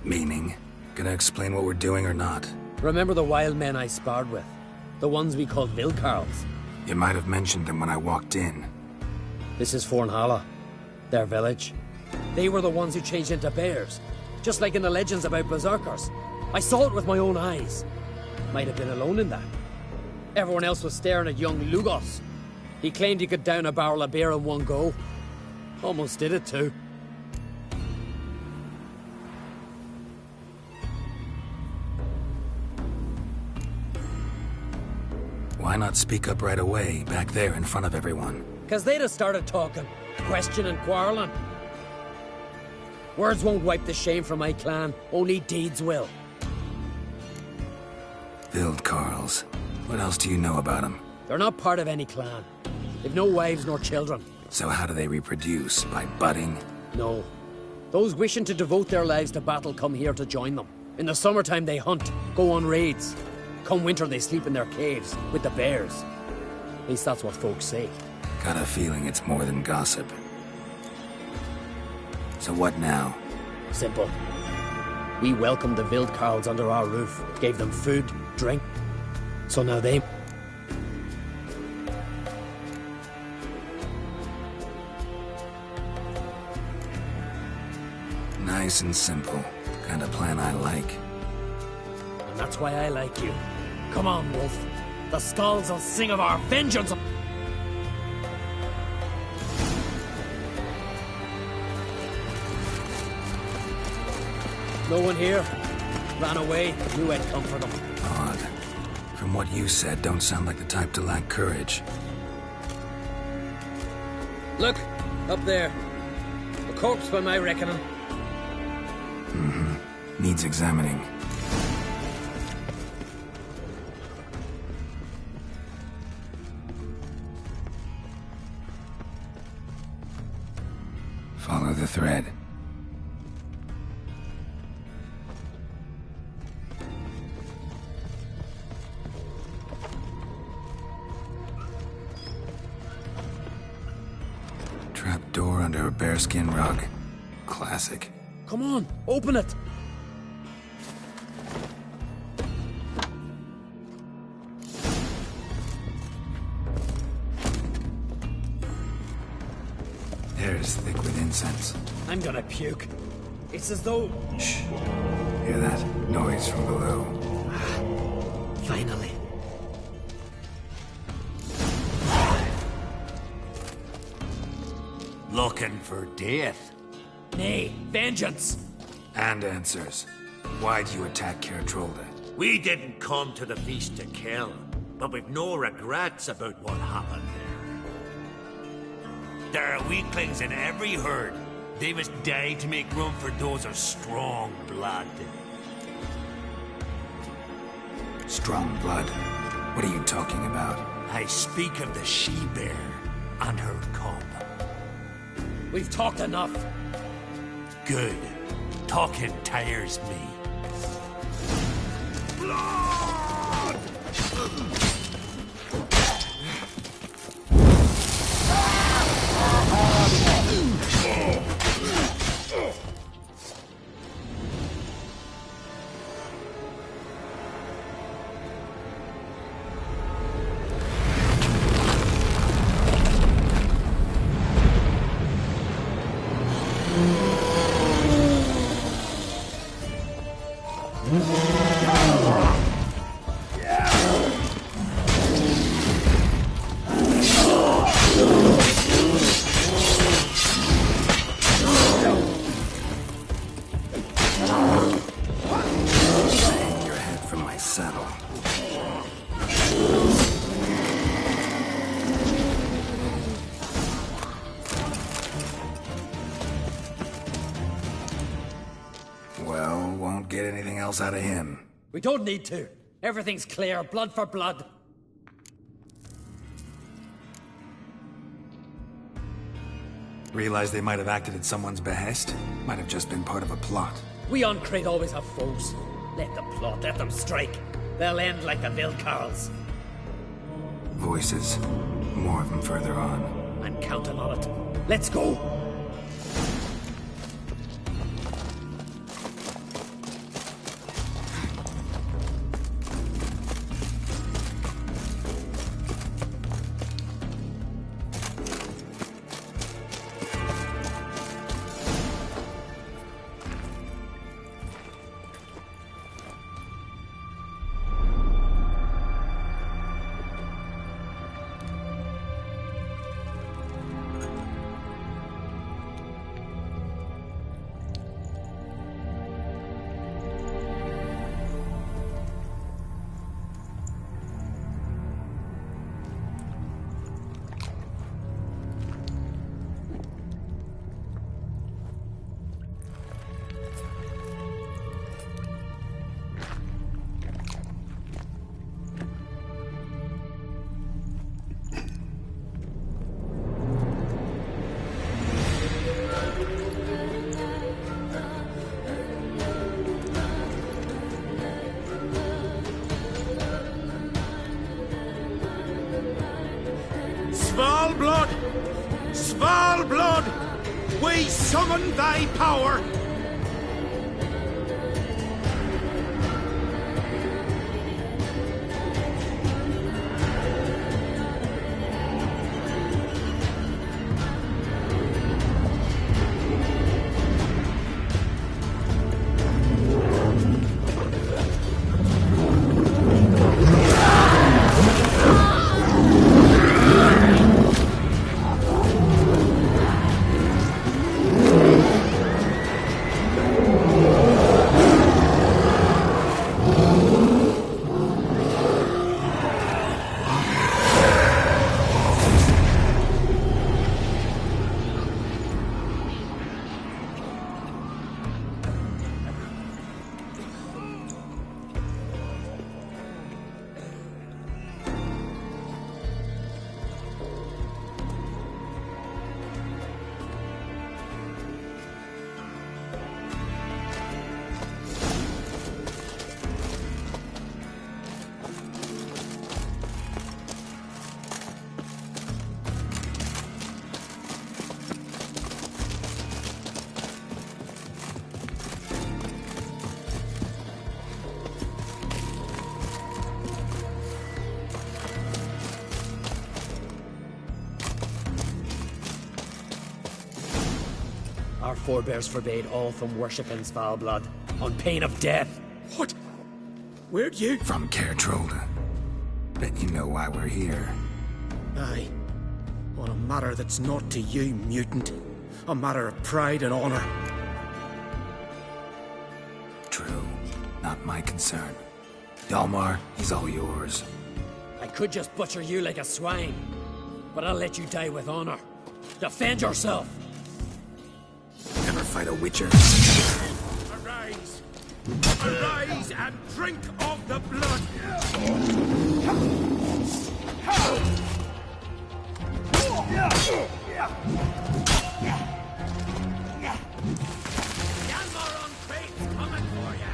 [SPEAKER 2] Meaning? Gonna explain what we're doing or not?
[SPEAKER 1] Remember the wild men I sparred with? The ones we called Vilkarls?
[SPEAKER 2] You might have mentioned them when I walked in.
[SPEAKER 1] This is Fornhalla. Their village. They were the ones who changed into bears. Just like in the legends about berserkers. I saw it with my own eyes. Might have been alone in that. Everyone else was staring at young Lugos. He claimed he could down a barrel of beer in one go. Almost did it too.
[SPEAKER 2] Why not speak up right away, back there in front of everyone?
[SPEAKER 1] 'Cause they'd have started talking, questioning, quarreling. Words won't wipe the shame from my clan, only deeds will.
[SPEAKER 2] Vilkarls. What else do you know about them?
[SPEAKER 1] They're not part of any clan. They've no wives nor children.
[SPEAKER 2] So how do they reproduce? By budding?
[SPEAKER 1] No. Those wishing to devote their lives to battle come here to join them. In the summertime they hunt, go on raids. Come winter they sleep in their caves, with the bears. At least that's what folks say.
[SPEAKER 2] Got a feeling it's more than gossip. So what now?
[SPEAKER 1] Simple. We welcomed the Vilkarls under our roof, gave them food, drink. So now they...
[SPEAKER 2] Nice and simple. Kind of plan I like.
[SPEAKER 1] And that's why I like you. Come on, Wolf. The skulls will sing of our vengeance. No one here? Ran away, knew I'd come for them.
[SPEAKER 2] Odd. From what you said, don't sound like the type to lack courage.
[SPEAKER 1] Look, up there. A corpse by my reckoning.
[SPEAKER 2] Mm-hmm. Needs examining. Follow the thread. Trap door under a bearskin rug. Classic.
[SPEAKER 1] Come on, open it!
[SPEAKER 2] Air is thick with incense.
[SPEAKER 1] I'm gonna puke. It's as though...
[SPEAKER 2] Shh. Hear that? Noise from below.
[SPEAKER 1] Finally.
[SPEAKER 3] Looking for death?
[SPEAKER 1] Nay, vengeance!
[SPEAKER 2] And answers. Why'd you attack Kertrolda?
[SPEAKER 3] We didn't come to the feast to kill, but we've no regrets about what happened there. There are weaklings in every herd. They must die to make room for those of strong blood.
[SPEAKER 2] Strong blood? What are you talking about?
[SPEAKER 3] I speak of the she-bear and her cub.
[SPEAKER 1] We've talked enough.
[SPEAKER 3] Good. Talking tires me. blood!
[SPEAKER 2] Hang your head from my saddle. Well, won't get anything else out of him.
[SPEAKER 1] We don't need to. Everything's clear, blood for blood.
[SPEAKER 2] Realize they might have acted at someone's behest? Might have just been part of a plot.
[SPEAKER 1] We on Crete always have foes. Let them plot, let them strike. They'll end like the Vilcarls.
[SPEAKER 2] Voices. More of them further on.
[SPEAKER 1] I'm counting on it. Let's go!
[SPEAKER 3] Svalblood! Svalblood! We summon thy power!
[SPEAKER 1] Our forebears forbade all from worshipping Svalblood, on pain of death.
[SPEAKER 3] What? Where'd you?
[SPEAKER 2] From Caer Trolda. Bet you know why we're here.
[SPEAKER 3] Aye. On a matter that's not to you, mutant. A matter of pride and honor.
[SPEAKER 2] True. Not my concern. Hjalmar, he's all yours.
[SPEAKER 1] I could just butcher you like a swine, but I'll let you die with honor. Defend yourself!
[SPEAKER 2] Never fight a witcher.
[SPEAKER 3] Arise! Arise and drink of the blood! Hjalmar on Crate's coming for ya!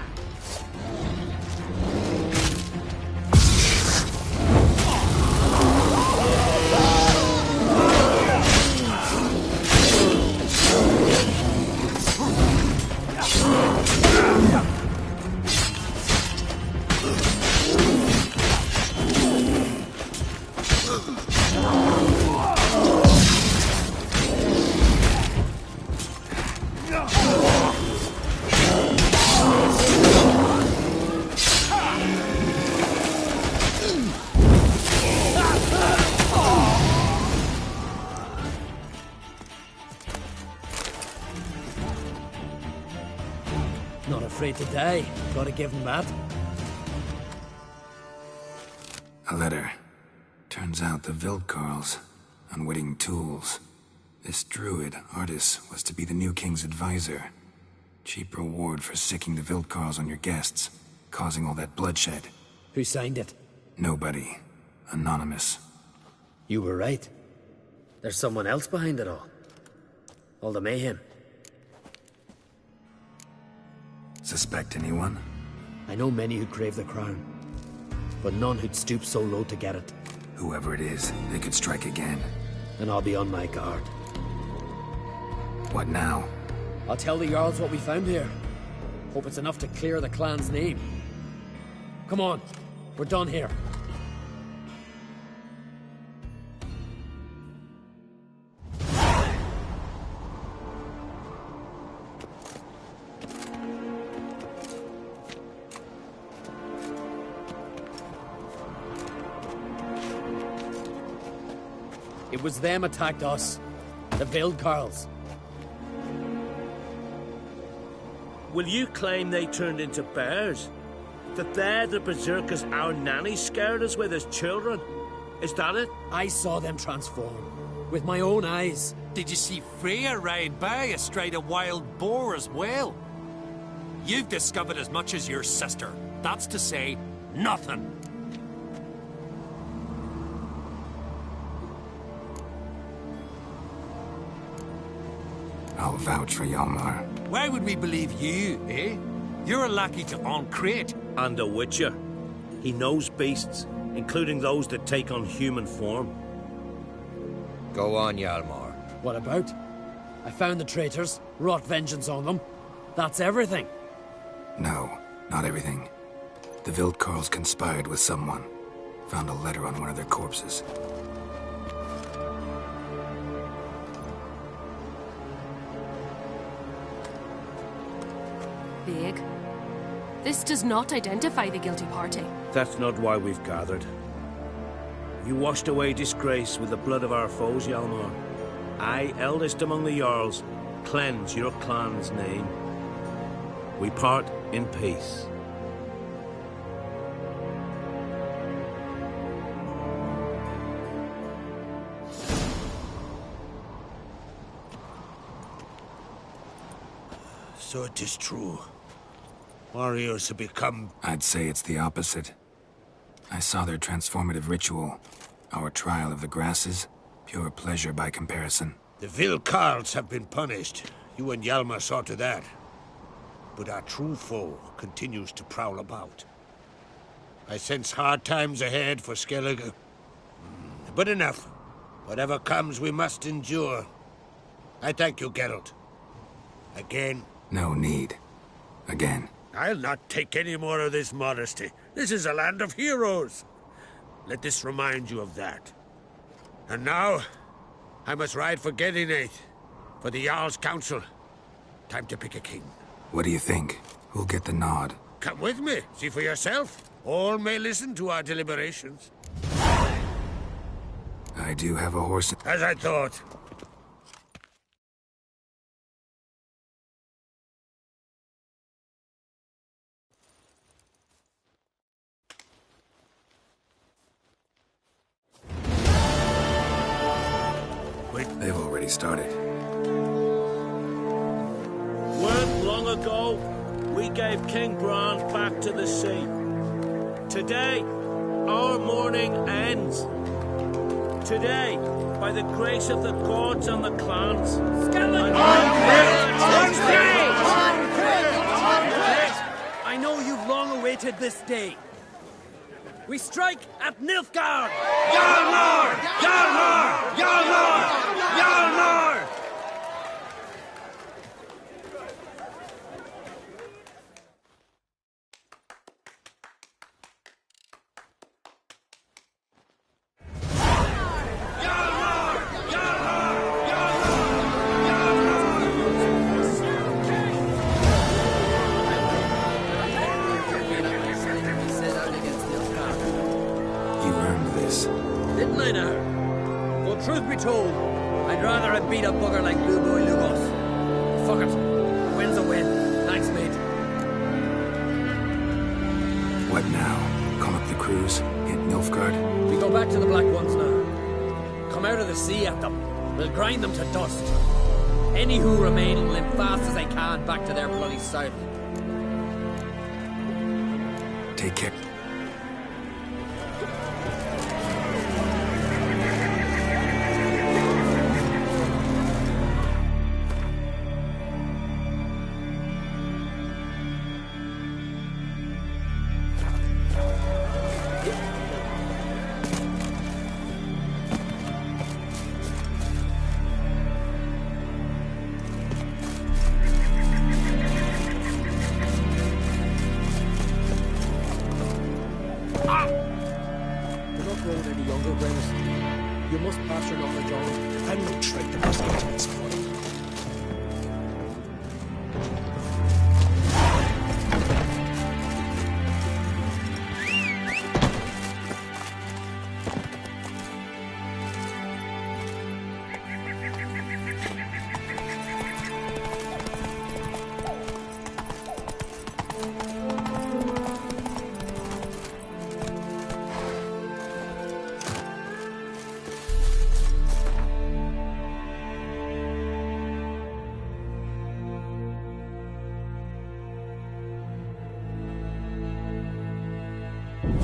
[SPEAKER 1] Not afraid to die. Gotta give him that.
[SPEAKER 2] A letter. Turns out the Wildkarls, unwitting tools. This druid, Artis, was to be the new king's advisor. Cheap reward for sicking the Wildkarls on your guests, causing all that bloodshed.
[SPEAKER 1] Who signed it?
[SPEAKER 2] Nobody. Anonymous.
[SPEAKER 1] You were right. There's someone else behind it all. All the mayhem.
[SPEAKER 2] Suspect anyone?
[SPEAKER 1] I know many who crave the crown, but none who'd stoop so low to get it.
[SPEAKER 2] Whoever it is, they could strike again.
[SPEAKER 1] And I'll be on my guard.
[SPEAKER 2] What now?
[SPEAKER 1] I'll tell the Jarls what we found here. Hope it's enough to clear the clan's name. Come on, we're done here. It was them attacked us. The Wildkarls.
[SPEAKER 12] Will you claim they turned into bears? That they're the berserkers our nanny scared us with as children? Is that it?
[SPEAKER 1] I saw them transform. With my own eyes.
[SPEAKER 13] Did you see Freya ride by astride a wild boar as well? You've discovered as much as your sister. That's to say, nothing.
[SPEAKER 2] I'll vouch for Hjalmar.
[SPEAKER 13] Why would we believe you, eh? You're a lackey to Ancrate.
[SPEAKER 12] And a witcher. He knows beasts, including those that take on human form.
[SPEAKER 7] Go on, Hjalmar.
[SPEAKER 1] What about? I found the traitors, wrought vengeance on them. That's everything.
[SPEAKER 2] No, not everything. The Wildkarls conspired with someone. Found a letter on one of their corpses.
[SPEAKER 11] Big. This does not identify the guilty party.
[SPEAKER 12] That's not why we've gathered. You washed away disgrace with the blood of our foes, Hjalmar. I, eldest among the Jarls, cleanse your clan's name. We part in peace.
[SPEAKER 6] So it is true. Warriors have become...
[SPEAKER 2] I'd say it's the opposite. I saw their transformative ritual. Our trial of the grasses, pure pleasure by comparison.
[SPEAKER 6] The Wildkarls have been punished. You and Hjalmar saw to that. But our true foe continues to prowl about. I sense hard times ahead for Skellige. But enough. Whatever comes, we must endure. I thank you, Geralt. Again.
[SPEAKER 2] No need. Again.
[SPEAKER 6] I'll not take any more of this modesty. This is a land of heroes. Let this remind you of that. And now, I must ride for Gedinate, for the Jarl's Council. Time to pick a king.
[SPEAKER 2] What do you think? Who'll get the nod?
[SPEAKER 6] Come with me. See for yourself. All may listen to our deliberations.
[SPEAKER 2] I do have a horse.
[SPEAKER 6] As I thought.
[SPEAKER 2] They've already started.
[SPEAKER 12] Weren't long ago, we gave King Bran back to the sea. Today, our mourning ends. Today, by the grace of the gods and the clans.
[SPEAKER 1] I know you've long awaited this day. We strike at Nilfgaard!
[SPEAKER 3] Hjalmar! Hjalmar! Hjalmar! Hjalmar!
[SPEAKER 1] Didn't I now? For truth be told, I'd rather have beat a bugger like Blue Boy Lugos. Fuck it. A win's a win. Thanks, mate.
[SPEAKER 2] What now? Call up the crews? Hit Nilfgaard?
[SPEAKER 1] We go back to the Black Ones now. Come out of the sea at them. We'll grind them to dust. Any who remain will limp fast as they can back to their bloody south.
[SPEAKER 2] Take care.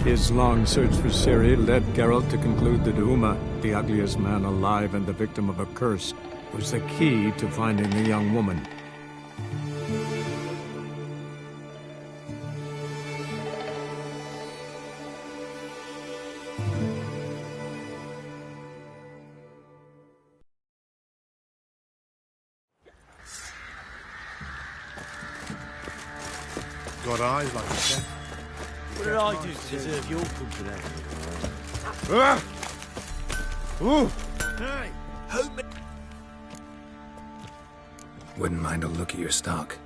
[SPEAKER 14] His long search for Ciri led Geralt to conclude that Uma, the ugliest man alive and the victim of a curse, was the key to finding the young woman.
[SPEAKER 15] Got eyes like a chef.
[SPEAKER 12] What did I do to deserve your company?
[SPEAKER 15] Ooh!
[SPEAKER 12] Hey!
[SPEAKER 2] Wouldn't mind a look at your stock.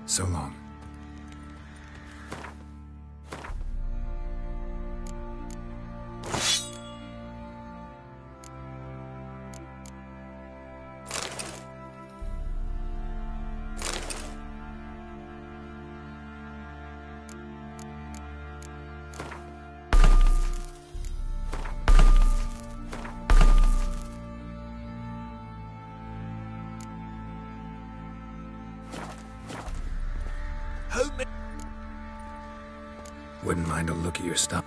[SPEAKER 2] So long. Wouldn't mind a look at your stuff.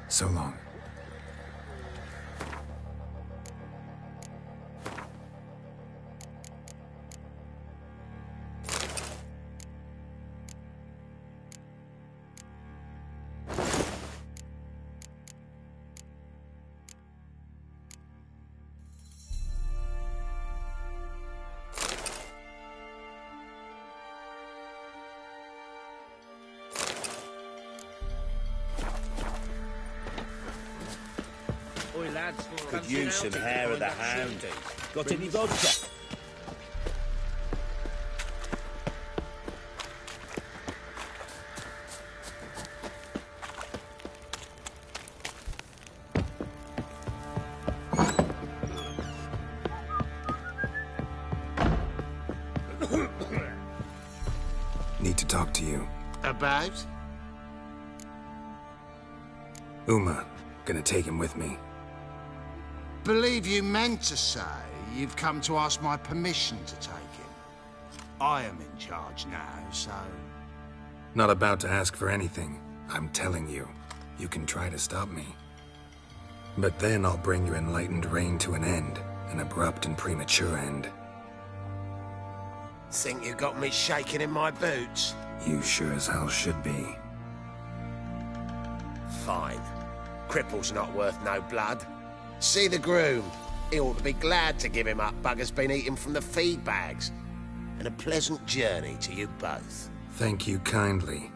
[SPEAKER 2] So long.
[SPEAKER 12] Could use some hair of the hound. Got any vodka?
[SPEAKER 2] Need to talk to you.
[SPEAKER 15] About?
[SPEAKER 2] Uma, gonna take him with me.
[SPEAKER 3] Believe you meant to say you've come to ask my permission to take him. I am in charge now, so...
[SPEAKER 2] Not about to ask for anything. I'm telling you. You can try to stop me. But then I'll bring your enlightened reign to an end. An abrupt and premature end.
[SPEAKER 3] Think you got me shaking in my boots?
[SPEAKER 2] You sure as hell should be.
[SPEAKER 3] Fine. Cripple's not worth no blood. See the groom. He ought to be glad to give him up. Bugger's been eating from the feed bags. And a pleasant journey to you both.
[SPEAKER 2] Thank you kindly.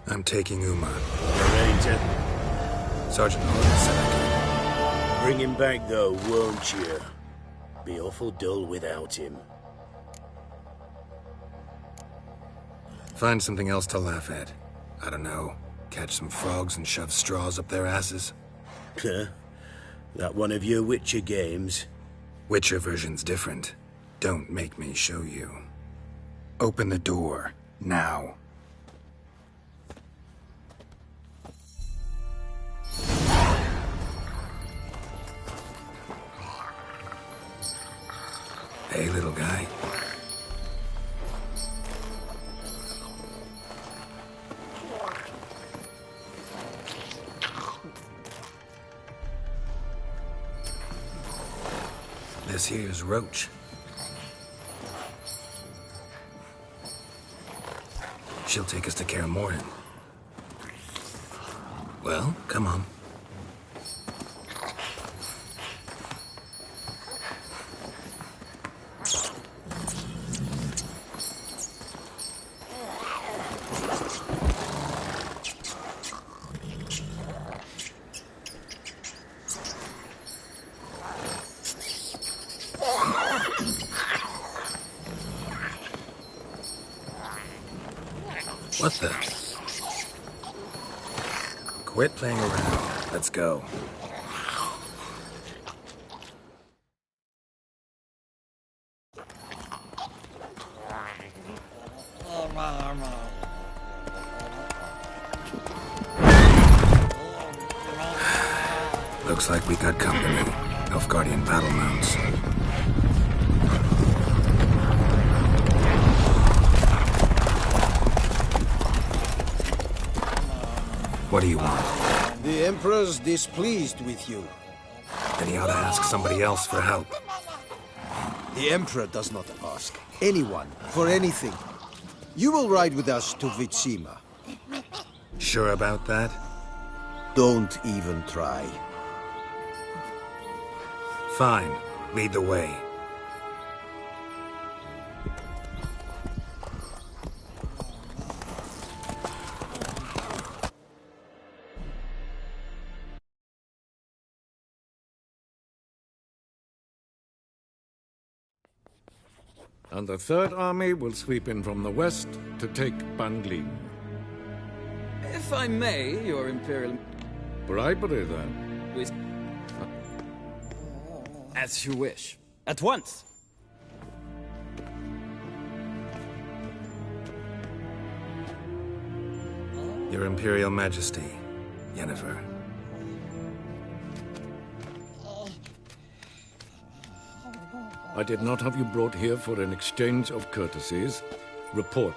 [SPEAKER 2] I'm taking Uma.
[SPEAKER 6] Narrator.
[SPEAKER 2] Sergeant Horton said I
[SPEAKER 6] Bring him back, though, won't you? Be awful dull without him.
[SPEAKER 2] could. Find something else to laugh at. I don't know. Catch some frogs and shove straws up their asses.
[SPEAKER 6] Huh? That one of your Witcher games?
[SPEAKER 2] Witcher version's different. Don't make me show you. Open the door. Now. Hey, little guy. This here's Roach. She'll take us to Kaer Morhen. Well, come on. What the? Quit playing around. Let's go. Looks like we got company. Nilfgaardian battle mounts. What do you want?
[SPEAKER 16] The Emperor's displeased with you.
[SPEAKER 2] Then he ought to ask somebody else for help.
[SPEAKER 16] The Emperor does not ask anyone for anything. You will ride with us to Vitsima.
[SPEAKER 2] Sure about that?
[SPEAKER 16] Don't even try.
[SPEAKER 2] Fine. Lead the way.
[SPEAKER 14] And the Third Army will sweep in from the west to take Banglin.
[SPEAKER 17] If I may, Your Imperial...
[SPEAKER 14] Bribery, then?
[SPEAKER 17] With... As you wish. At once!
[SPEAKER 2] Your Imperial Majesty, Yennefer.
[SPEAKER 14] I did not have you brought here for an exchange of courtesies. Report.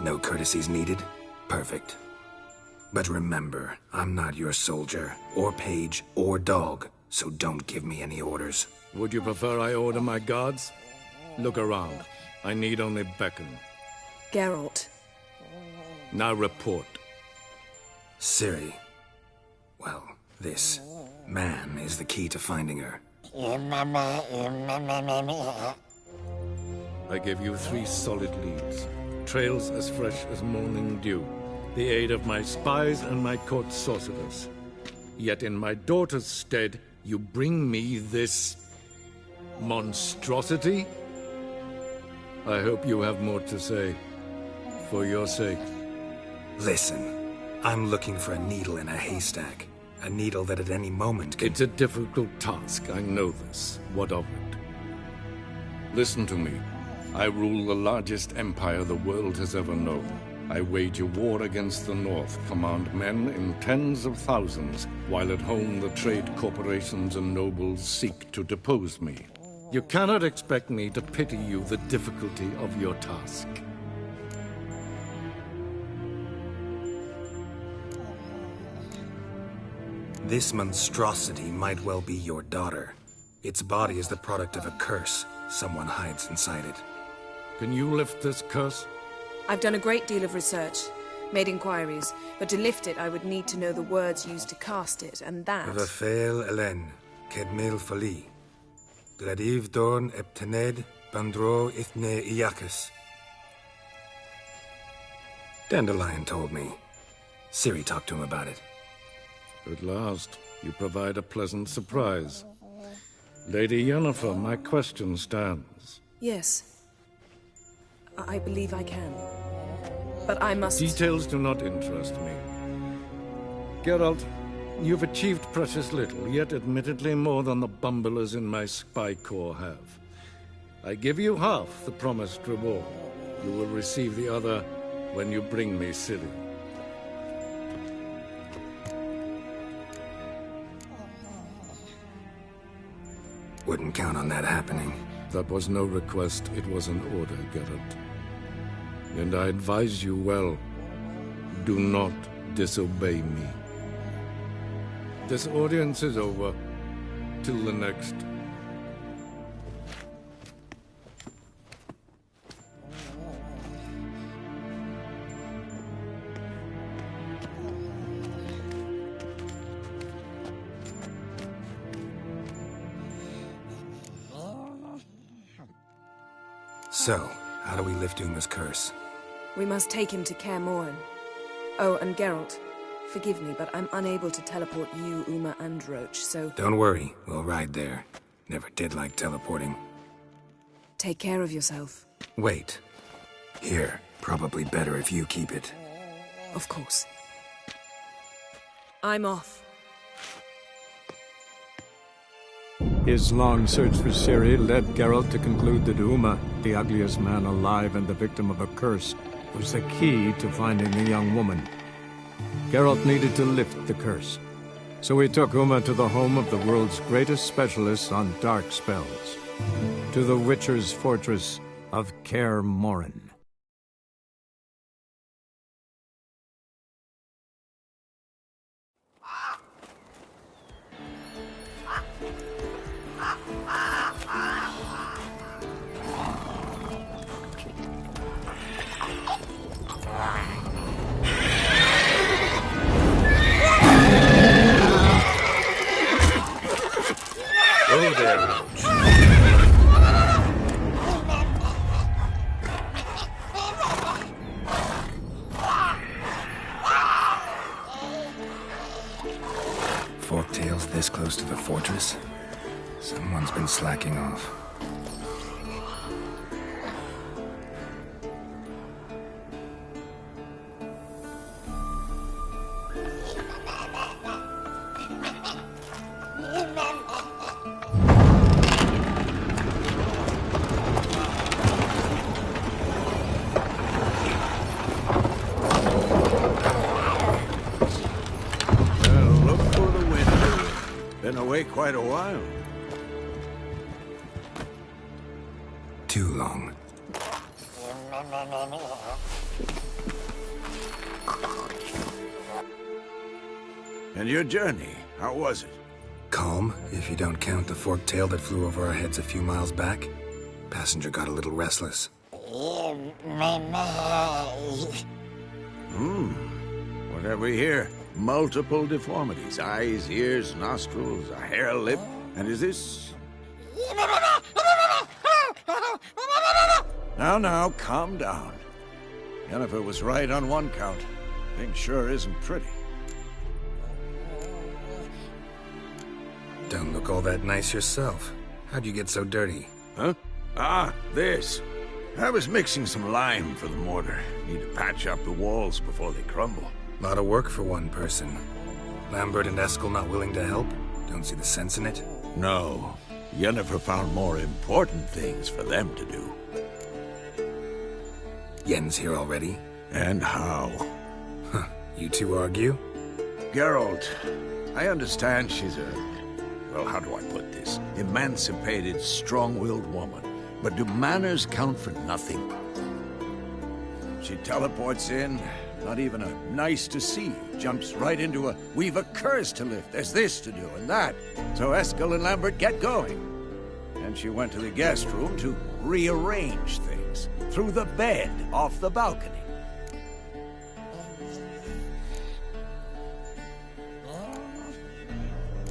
[SPEAKER 2] No courtesies needed? Perfect. But remember, I'm not your soldier, or page, or dog, so don't give me any orders.
[SPEAKER 14] Would you prefer I order my guards? Look around. I need only beckon.
[SPEAKER 18] Geralt.
[SPEAKER 14] Now report.
[SPEAKER 2] Ciri. Well, this man is the key to finding her.
[SPEAKER 14] I give you 3 solid leads. Trails as fresh as morning dew. The aid of my spies and my court sorcerers. Yet in my daughter's stead, you bring me this monstrosity? I hope you have more to say. For your sake.
[SPEAKER 2] Listen, I'm looking for a needle in a haystack. A needle that at any moment can...
[SPEAKER 14] It's a difficult task, I know this. What of it? Listen to me. I rule the largest empire the world has ever known. I wage a war against the North, command men in tens of thousands, while at home the trade corporations and nobles seek to depose me. You cannot expect me to pity you the difficulty of your task.
[SPEAKER 2] This monstrosity might well be your daughter. Its body is the product of a curse. Someone hides inside it.
[SPEAKER 14] Can you lift this curse?
[SPEAKER 18] I've done a great deal of research, made inquiries, but to lift it I would need to know the words used to cast it, and that...
[SPEAKER 2] Vafael Elen, Kedmil Fali. Gladiv Dorn Eptened, Bandro Ithne Iacus. Dandelion told me. Ciri talked to him about it.
[SPEAKER 14] At last, you provide a pleasant surprise. Lady Yennefer, my question stands.
[SPEAKER 18] Yes. I believe I can. But I must...
[SPEAKER 14] Details do not interest me. Geralt, you've achieved precious little, yet admittedly more than the bumblers in my spy corps have. I give you half the promised reward. You will receive the other when you bring me Ciri.
[SPEAKER 2] Wouldn't count on that happening.
[SPEAKER 14] That was no request, it was an order, Geralt. And I advise you well, do not disobey me. This audience is over. Till the next.
[SPEAKER 2] So, how do we lift Uma's curse?
[SPEAKER 18] We must take him to Kaer Morhen. Oh, and Geralt, forgive me, but I'm unable to teleport you, Uma, and Roach, so...
[SPEAKER 2] Don't worry, we'll ride there. Never did like teleporting.
[SPEAKER 18] Take care of yourself.
[SPEAKER 2] Wait. Here, probably better if you keep it.
[SPEAKER 18] Of course. I'm off.
[SPEAKER 14] His long search for Ciri led Geralt to conclude that Uma, the ugliest man alive and the victim of a curse, was the key to finding the young woman. Geralt needed to lift the curse, so he took Uma to the home of the world's greatest specialist on dark spells, to the Witcher's fortress of Kaer Morhen.
[SPEAKER 6] Oh, there, Roach.
[SPEAKER 2] Forktail's this close to the fortress? Someone's been slacking off.
[SPEAKER 15] Quite a while.
[SPEAKER 2] Too long.
[SPEAKER 15] And your journey, how was it?
[SPEAKER 2] Calm, if you don't count the forked tail that flew over our heads a few miles back. Passenger got a little restless.
[SPEAKER 15] What have we here? Multiple deformities. Eyes, ears, nostrils, a hair lip. And is this... Now, calm down. Yennefer was right on one count. Thing sure isn't pretty.
[SPEAKER 2] Don't look all that nice yourself. How'd you get so dirty?
[SPEAKER 15] Huh? Ah, this. I was mixing some lime for the mortar. Need to patch up the walls before they crumble.
[SPEAKER 2] Lot of work for one person. Lambert and Eskel not willing to help? Don't see the sense in it?
[SPEAKER 15] No. Yennefer found more important things for them to do.
[SPEAKER 2] Yen's here already?
[SPEAKER 15] And how?
[SPEAKER 2] Huh. You two argue?
[SPEAKER 15] Geralt, I understand she's a... well, how do I put this? Emancipated, strong-willed woman. But do manners count for nothing? She teleports in, not even a nice to see you. Jumps right into a, we've a curse to lift, there's this to do and that. So Eskel and Lambert get going. And she went to the guest room to rearrange things. Through the bed, off the balcony.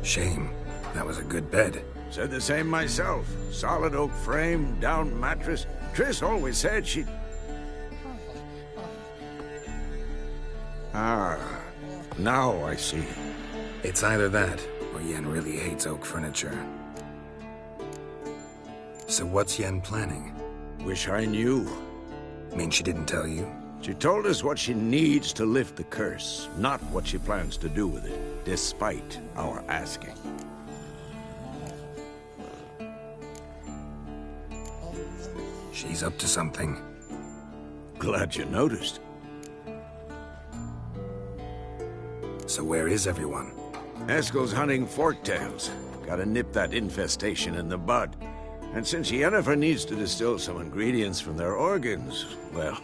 [SPEAKER 2] Shame. That was a good bed.
[SPEAKER 15] Said the same myself. Solid oak frame, down mattress. Triss always said she'd... Ah, now I see.
[SPEAKER 2] It's either that, or Yen really hates oak furniture. So what's Yen planning?
[SPEAKER 15] Wish I knew.
[SPEAKER 2] Mean she didn't tell you?
[SPEAKER 15] She told us what she needs to lift the curse, not what she plans to do with it, despite our asking.
[SPEAKER 2] She's up to something.
[SPEAKER 15] Glad you noticed.
[SPEAKER 2] So where is everyone?
[SPEAKER 15] Eskel's hunting forktails. Gotta nip that infestation in the bud. And since Yennefer needs to distill some ingredients from their organs, well,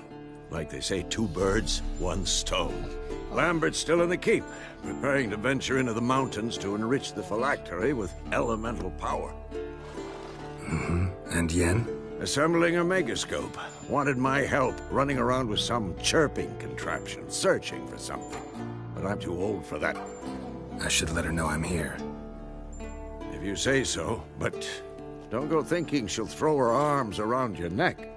[SPEAKER 15] like they say, 2 birds, 1 stone. Lambert's still in the keep, preparing to venture into the mountains to enrich the phylactery with elemental power.
[SPEAKER 2] Mm-hmm. And Yen?
[SPEAKER 15] Assembling a megascope. Wanted my help running around with some chirping contraption, searching for something. But I'm too old for that.
[SPEAKER 2] I should let her know I'm here.
[SPEAKER 15] If you say so, but don't go thinking she'll throw her arms around your neck.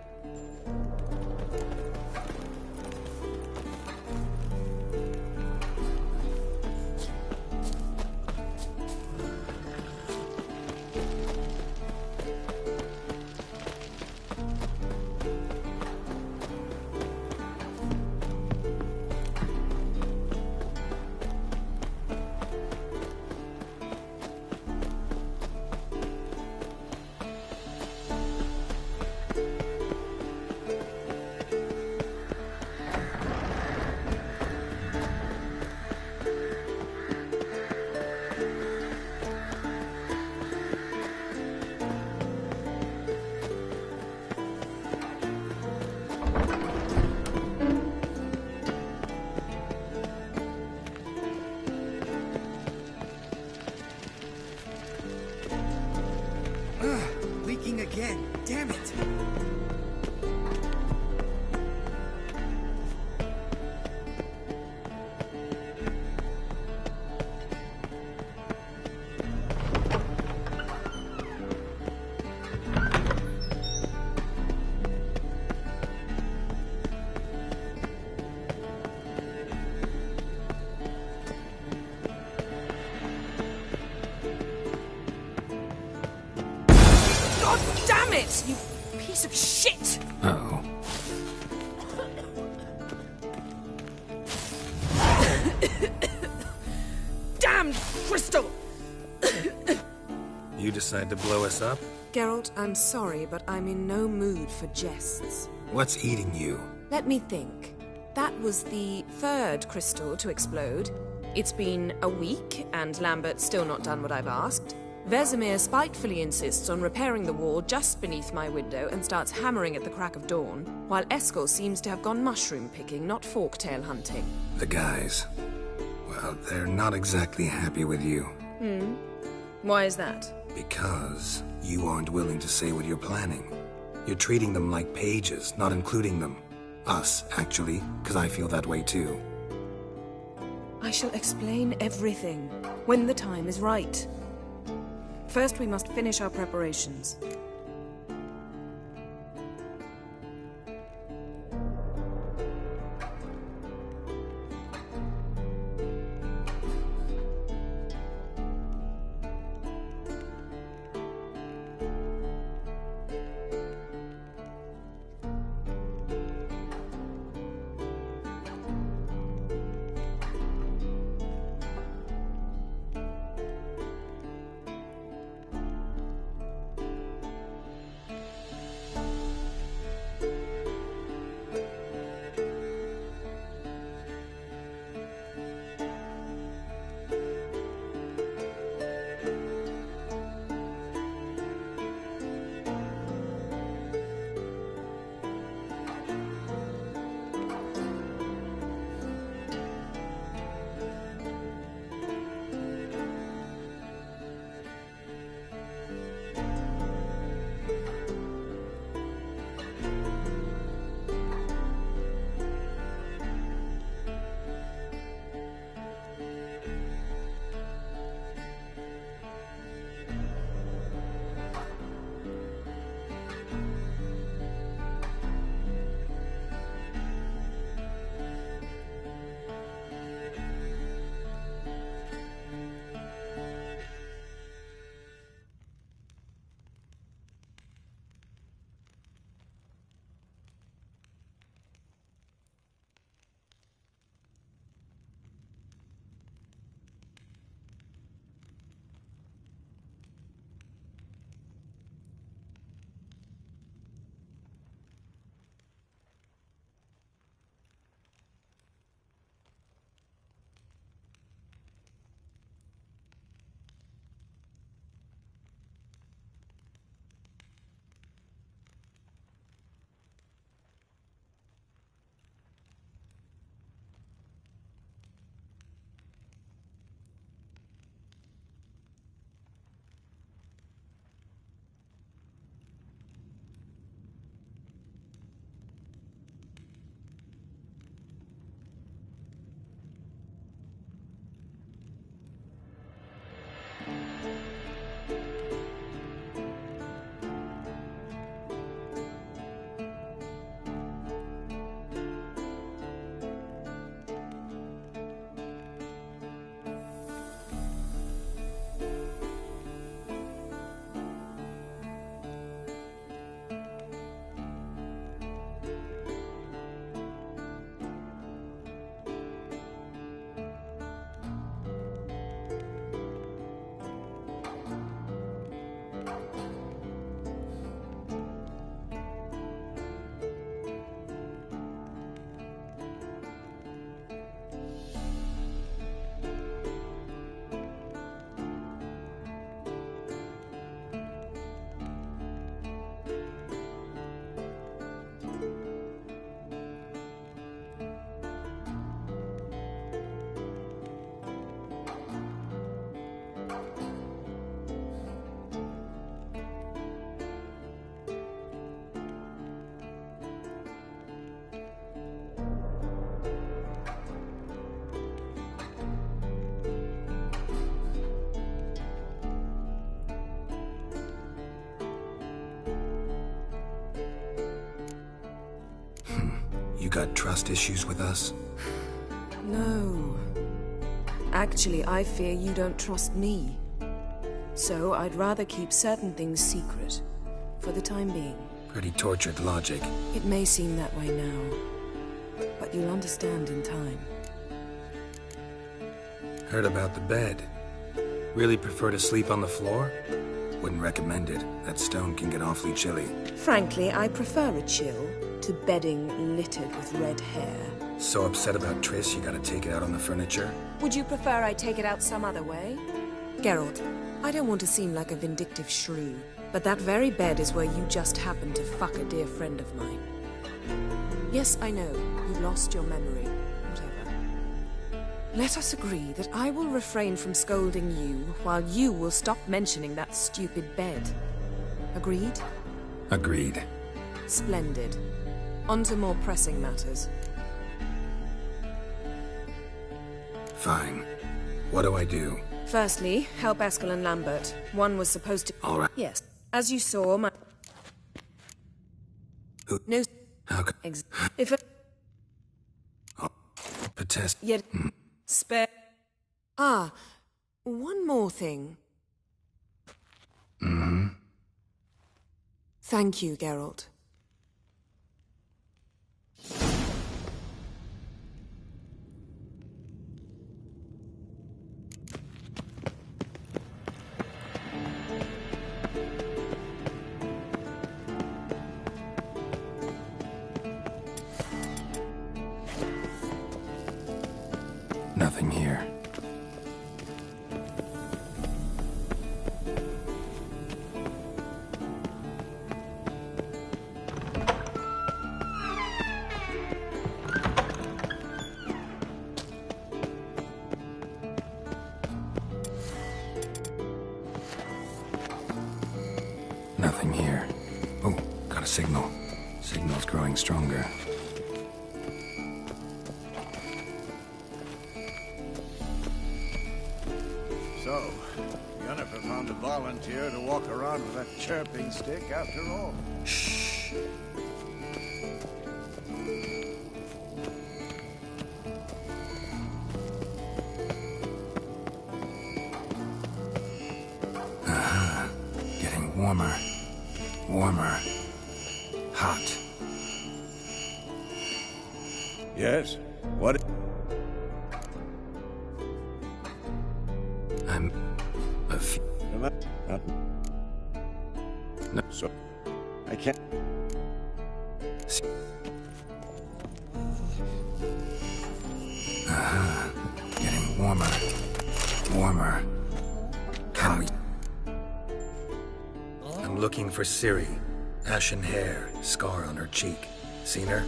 [SPEAKER 17] Again. Damn it.
[SPEAKER 18] You piece of shit!
[SPEAKER 2] Uh-oh.
[SPEAKER 18] Damn crystal!
[SPEAKER 2] You decide to blow us up?
[SPEAKER 18] Geralt, I'm sorry, but I'm in no mood for jests.
[SPEAKER 2] What's eating you?
[SPEAKER 18] Let me think. That was the 3rd crystal to explode. It's been a week, and Lambert's still not done what I've asked. Vesemir spitefully insists on repairing the wall just beneath my window and starts hammering at the crack of dawn, while Eskel seems to have gone mushroom picking, not forktail hunting.
[SPEAKER 2] The guys. Well, they're not exactly happy with you.
[SPEAKER 18] Why is that?
[SPEAKER 2] Because you aren't willing to say what you're planning. You're treating them like pages, not including them. Us, actually, because I feel that way too.
[SPEAKER 18] I shall explain everything when the time is right. First, we must finish our preparations.
[SPEAKER 2] You got trust issues with us?
[SPEAKER 18] No. Actually, I fear you don't trust me. So I'd rather keep certain things secret, for the time being.
[SPEAKER 2] Pretty tortured logic.
[SPEAKER 18] It may seem that way now, but you'll understand in time.
[SPEAKER 2] Heard about the bed. Really prefer to sleep on the floor? Wouldn't recommend it. That stone can get awfully chilly.
[SPEAKER 18] Frankly, I prefer a chill to bedding littered with red hair.
[SPEAKER 2] So upset about Triss, you gotta take it out on the furniture?
[SPEAKER 18] Would you prefer I take it out some other way? Geralt, I don't want to seem like a vindictive shrew, but that very bed is where you just happened to fuck a dear friend of mine. Yes, I know, you've lost your memory. Whatever. Let us agree that I will refrain from scolding you, while you will stop mentioning that stupid bed. Agreed?
[SPEAKER 2] Agreed.
[SPEAKER 18] Splendid. On to more pressing matters.
[SPEAKER 2] Fine. What do I do?
[SPEAKER 18] Firstly, help Eskel and Lambert. One was supposed to...
[SPEAKER 2] All right.
[SPEAKER 18] Yes. As you saw, my...
[SPEAKER 2] Who?
[SPEAKER 18] No...
[SPEAKER 2] How could...
[SPEAKER 18] If a...
[SPEAKER 2] Protest.
[SPEAKER 18] Yet... Spare... Ah, one more thing.
[SPEAKER 2] Mm-hmm.
[SPEAKER 18] Thank you, Geralt.
[SPEAKER 2] Nothing here. Nothing here. Oh, got a signal. Signal's growing stronger.
[SPEAKER 15] So, Yennefer found a volunteer to walk around with that chirping stick after all.
[SPEAKER 2] Shh. Getting warmer. Warmer. Hot.
[SPEAKER 15] Yes? What?
[SPEAKER 2] I'm... a
[SPEAKER 15] No, so... I can't...
[SPEAKER 2] Getting warmer. Warmer. Can we... I'm looking for Ciri. Ashen hair, scar on her cheek. Seen her?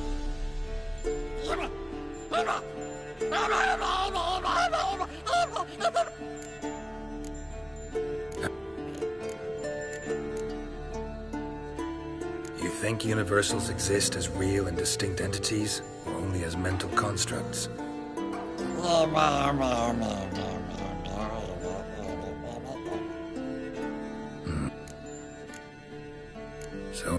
[SPEAKER 2] You think universals exist as real and distinct entities, or only as mental constructs? So...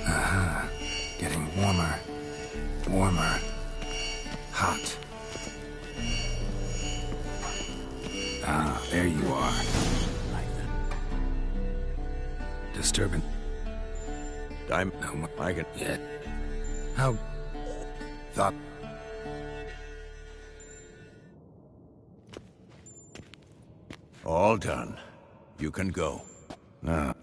[SPEAKER 2] Aha. Getting warmer. Warmer. Hot. Ah, there you are. Disturbing.
[SPEAKER 15] No, I can...
[SPEAKER 2] Yet. How... Thought...
[SPEAKER 15] All done. You can go. Now.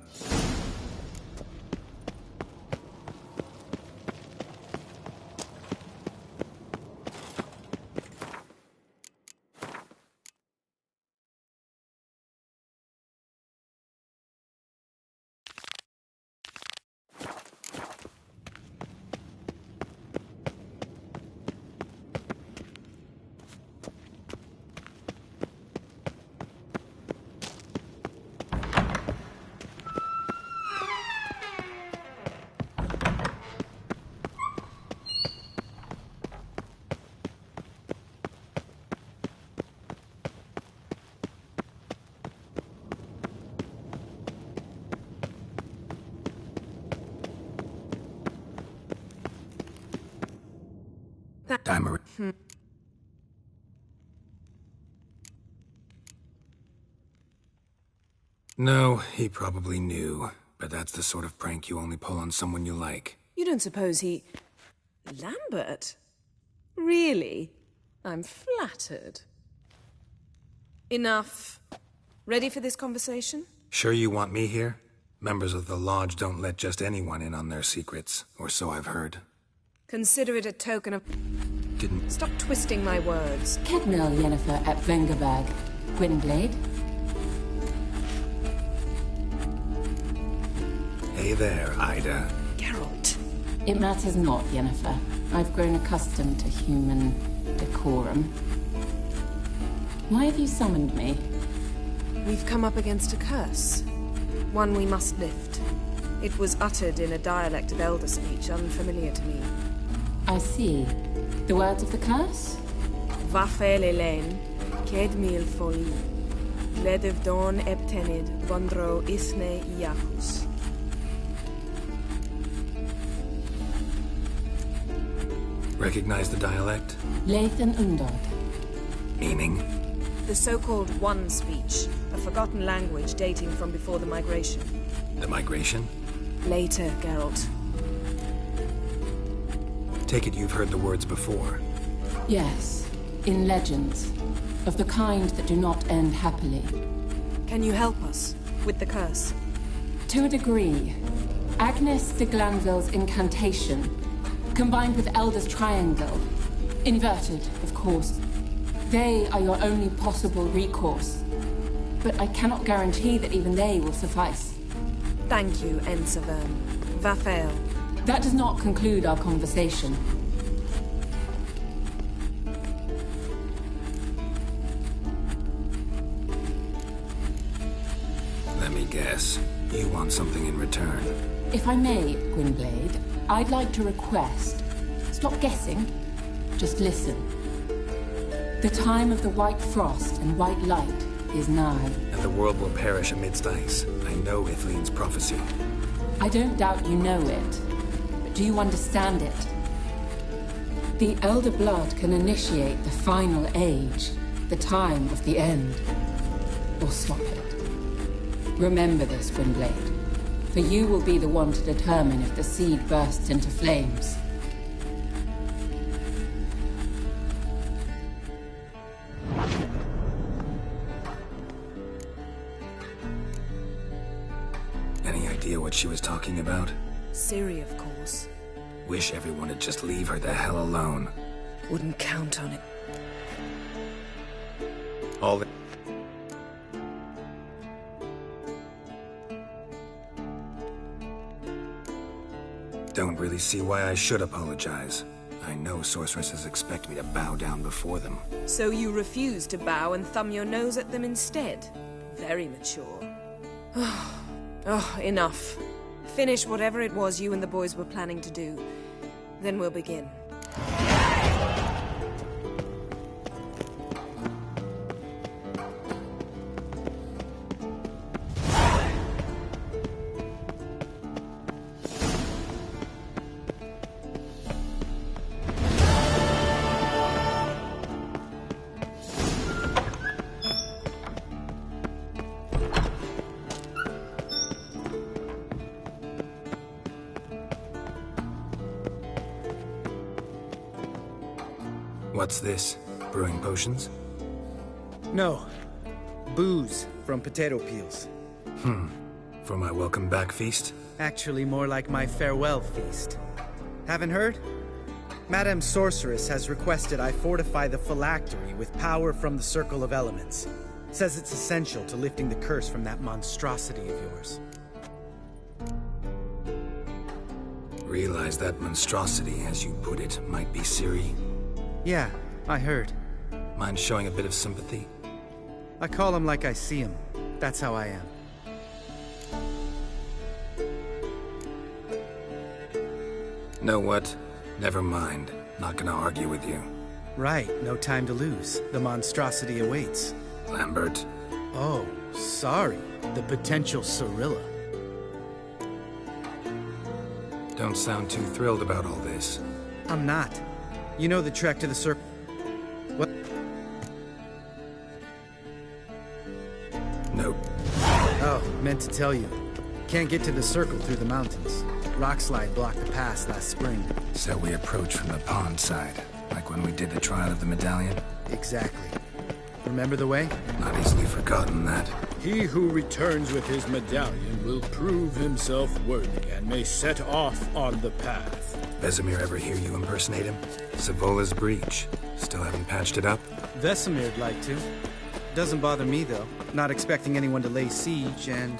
[SPEAKER 2] Timer. No, he probably knew. But that's the sort of prank you only pull on someone you like.
[SPEAKER 18] You don't suppose he... Lambert? Really? I'm flattered. Enough. Ready for this conversation?
[SPEAKER 2] Sure you want me here? Members of the Lodge don't let just anyone in on their secrets, or so I've heard.
[SPEAKER 18] Consider it a token of...
[SPEAKER 2] Didn't...
[SPEAKER 18] Stop twisting my words.
[SPEAKER 19] Kednel Yennefer at Vengerberg. Gwynblade?
[SPEAKER 2] Hey, Stay there, Ida.
[SPEAKER 18] Geralt.
[SPEAKER 19] It matters not, Yennefer. I've grown accustomed to human decorum. Why have you summoned me?
[SPEAKER 18] We've come up against a curse. One we must lift. It was uttered in a dialect of Elder speech unfamiliar to me.
[SPEAKER 19] I see. The words of the curse?
[SPEAKER 18] Vafel Elaine, Ked Mil Foli, Ledev Don Ebtenid, Bondro Isne Iacus.
[SPEAKER 2] Recognize the dialect?
[SPEAKER 19] Lathan Undod.
[SPEAKER 2] Meaning?
[SPEAKER 18] The so-called One speech, a forgotten language dating from before the migration.
[SPEAKER 2] The migration?
[SPEAKER 18] Later, Geralt.
[SPEAKER 2] Take it you've heard the words before.
[SPEAKER 19] Yes, in legends. Of the kind that do not end happily.
[SPEAKER 18] Can you help us with the curse?
[SPEAKER 19] To a degree. Agnes de Glanville's incantation, combined with Elder's triangle, inverted, of course. They are your only possible recourse. But I cannot guarantee that even they will suffice.
[SPEAKER 18] Thank you, Ensavern. Vafel.
[SPEAKER 19] That does not conclude our conversation.
[SPEAKER 2] Let me guess. You want something in return.
[SPEAKER 19] If I may, Gwynblade, I'd like to request. Stop guessing. Just listen. The time of the white frost and white light is nigh.
[SPEAKER 2] And the world will perish amidst ice. I know Ithleen's prophecy.
[SPEAKER 19] I don't doubt you know it. But do you understand it? The Elder Blood can initiate the final age, the time of the end. Or stop it. Remember this, Gwynblade. For you will be the one to determine if the seed bursts into flames.
[SPEAKER 2] Any idea what she was talking about?
[SPEAKER 18] Ciri, of course.
[SPEAKER 2] Wish everyone would just leave her the hell alone.
[SPEAKER 18] Wouldn't count on it.
[SPEAKER 2] All the... Don't really see why I should apologize. I know sorceresses expect me to bow down before them.
[SPEAKER 18] So you refuse to bow and thumb your nose at them instead? Very mature. Oh, enough. Finish whatever it was you and the boys were planning to do. Then we'll begin.
[SPEAKER 2] What's this? Brewing potions?
[SPEAKER 20] No. Booze from potato peels.
[SPEAKER 2] For my welcome back feast?
[SPEAKER 20] Actually, more like my farewell feast. Haven't heard? Madame Sorceress has requested I fortify the phylactery with power from the Circle of Elements. Says it's essential to lifting the curse from that monstrosity of yours.
[SPEAKER 2] Realize that monstrosity, as you put it, might be Ciri?
[SPEAKER 20] Yeah, I heard.
[SPEAKER 2] Mind showing a bit of sympathy?
[SPEAKER 20] I call him like I see him. That's how I am.
[SPEAKER 2] Know what? Never mind. Not gonna argue with you.
[SPEAKER 20] Right, no time to lose. The monstrosity awaits.
[SPEAKER 2] Lambert.
[SPEAKER 20] Oh, sorry. The potential Cirilla.
[SPEAKER 2] Don't sound too thrilled about all this.
[SPEAKER 20] I'm not. You know the trek to the circle. What?
[SPEAKER 2] Nope.
[SPEAKER 20] Oh, meant to tell you. Can't get to the circle through the mountains. Rockslide blocked the pass last spring.
[SPEAKER 2] So we approach from the pond side, like when we did the trial of the medallion?
[SPEAKER 20] Exactly. Remember the way?
[SPEAKER 2] Not easily forgotten that.
[SPEAKER 12] He who returns with his medallion will prove himself worthy and may set off on the path.
[SPEAKER 2] Vesemir ever hear you impersonate him? Savola's breach. Still haven't patched it up?
[SPEAKER 20] Vesemir'd like to. Doesn't bother me, though. Not expecting anyone to lay siege, and...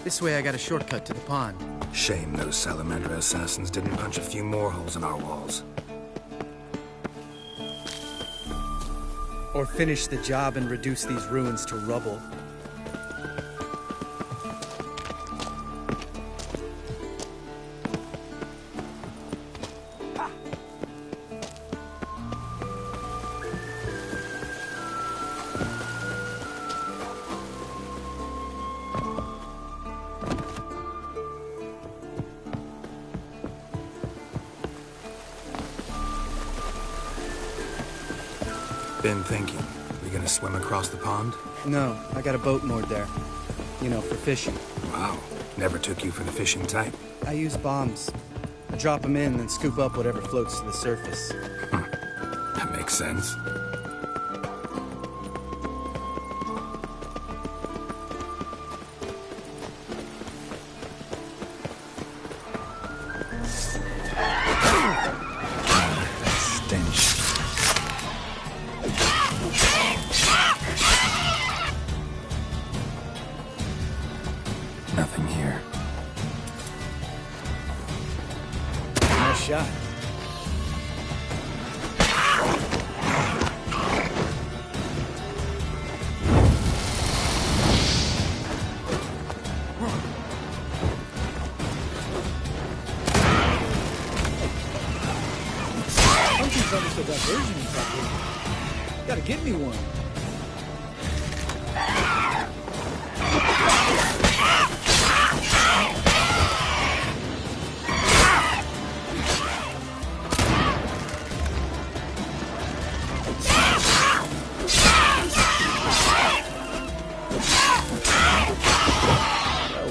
[SPEAKER 20] this way I got a shortcut to the pond.
[SPEAKER 2] Shame those Salamander assassins didn't punch a few more holes in our walls.
[SPEAKER 20] Or finish the job and reduce these ruins to rubble.
[SPEAKER 2] Been thinking, we gonna swim across the pond?
[SPEAKER 20] No, I got a boat moored there. You know, for fishing.
[SPEAKER 2] Wow, never took you for the fishing type.
[SPEAKER 20] I use bombs. I drop them in, then scoop up whatever floats to the surface.
[SPEAKER 2] That makes sense. Nothing here.
[SPEAKER 20] Nice shot.
[SPEAKER 17] Something's almost a diversion in something. Gotta give me one.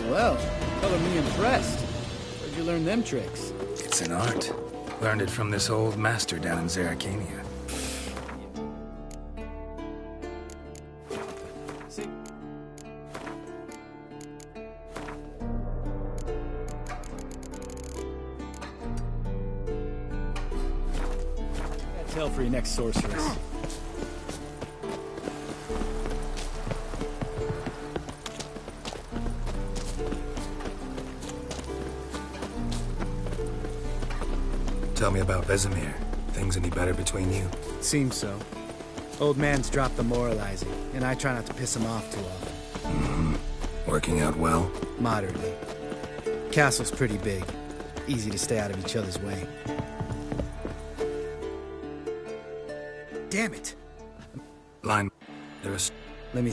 [SPEAKER 17] Well, color me impressed. Where'd you learn them tricks?
[SPEAKER 2] It's an art. Learned it from this old master down in Zerrikania.
[SPEAKER 17] Tell for your next sorceress.
[SPEAKER 2] Tell me about Vesemir. Things any better between you?
[SPEAKER 20] Seems so. Old man's dropped the moralizing, and I try not to piss him off too often.
[SPEAKER 2] Mm-hmm. Working out well?
[SPEAKER 20] Moderately. Castle's pretty big. Easy to stay out of each other's way. Damn it!
[SPEAKER 2] Line. There's...
[SPEAKER 20] Let me...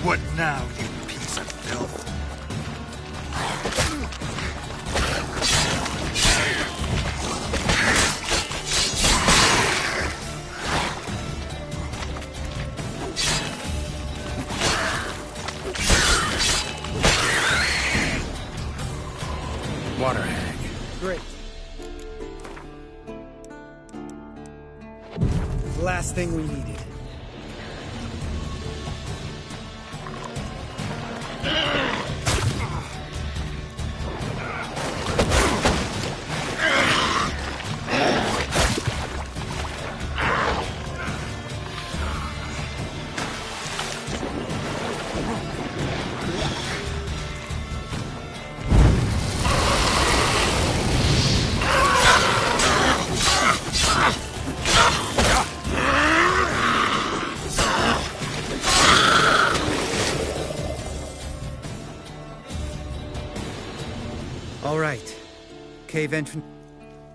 [SPEAKER 2] What now, you piece of filth? Water hag.
[SPEAKER 20] Great. The last thing we needed. All right. Cave entrance.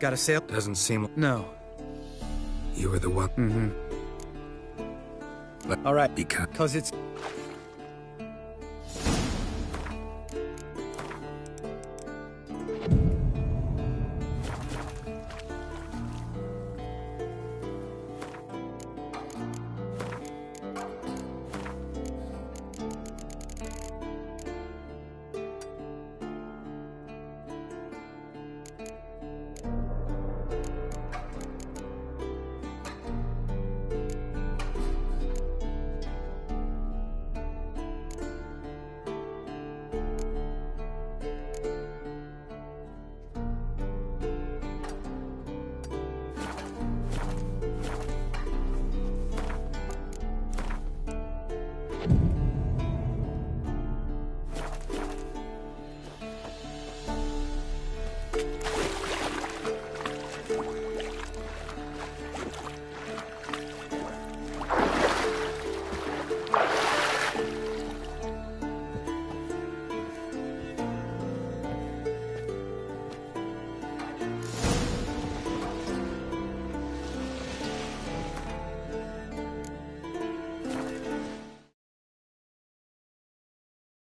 [SPEAKER 20] Got a sail?
[SPEAKER 2] Doesn't seem...
[SPEAKER 20] No.
[SPEAKER 2] You were the one...
[SPEAKER 20] Mm-hmm. All right.
[SPEAKER 2] Because...
[SPEAKER 20] Because it's...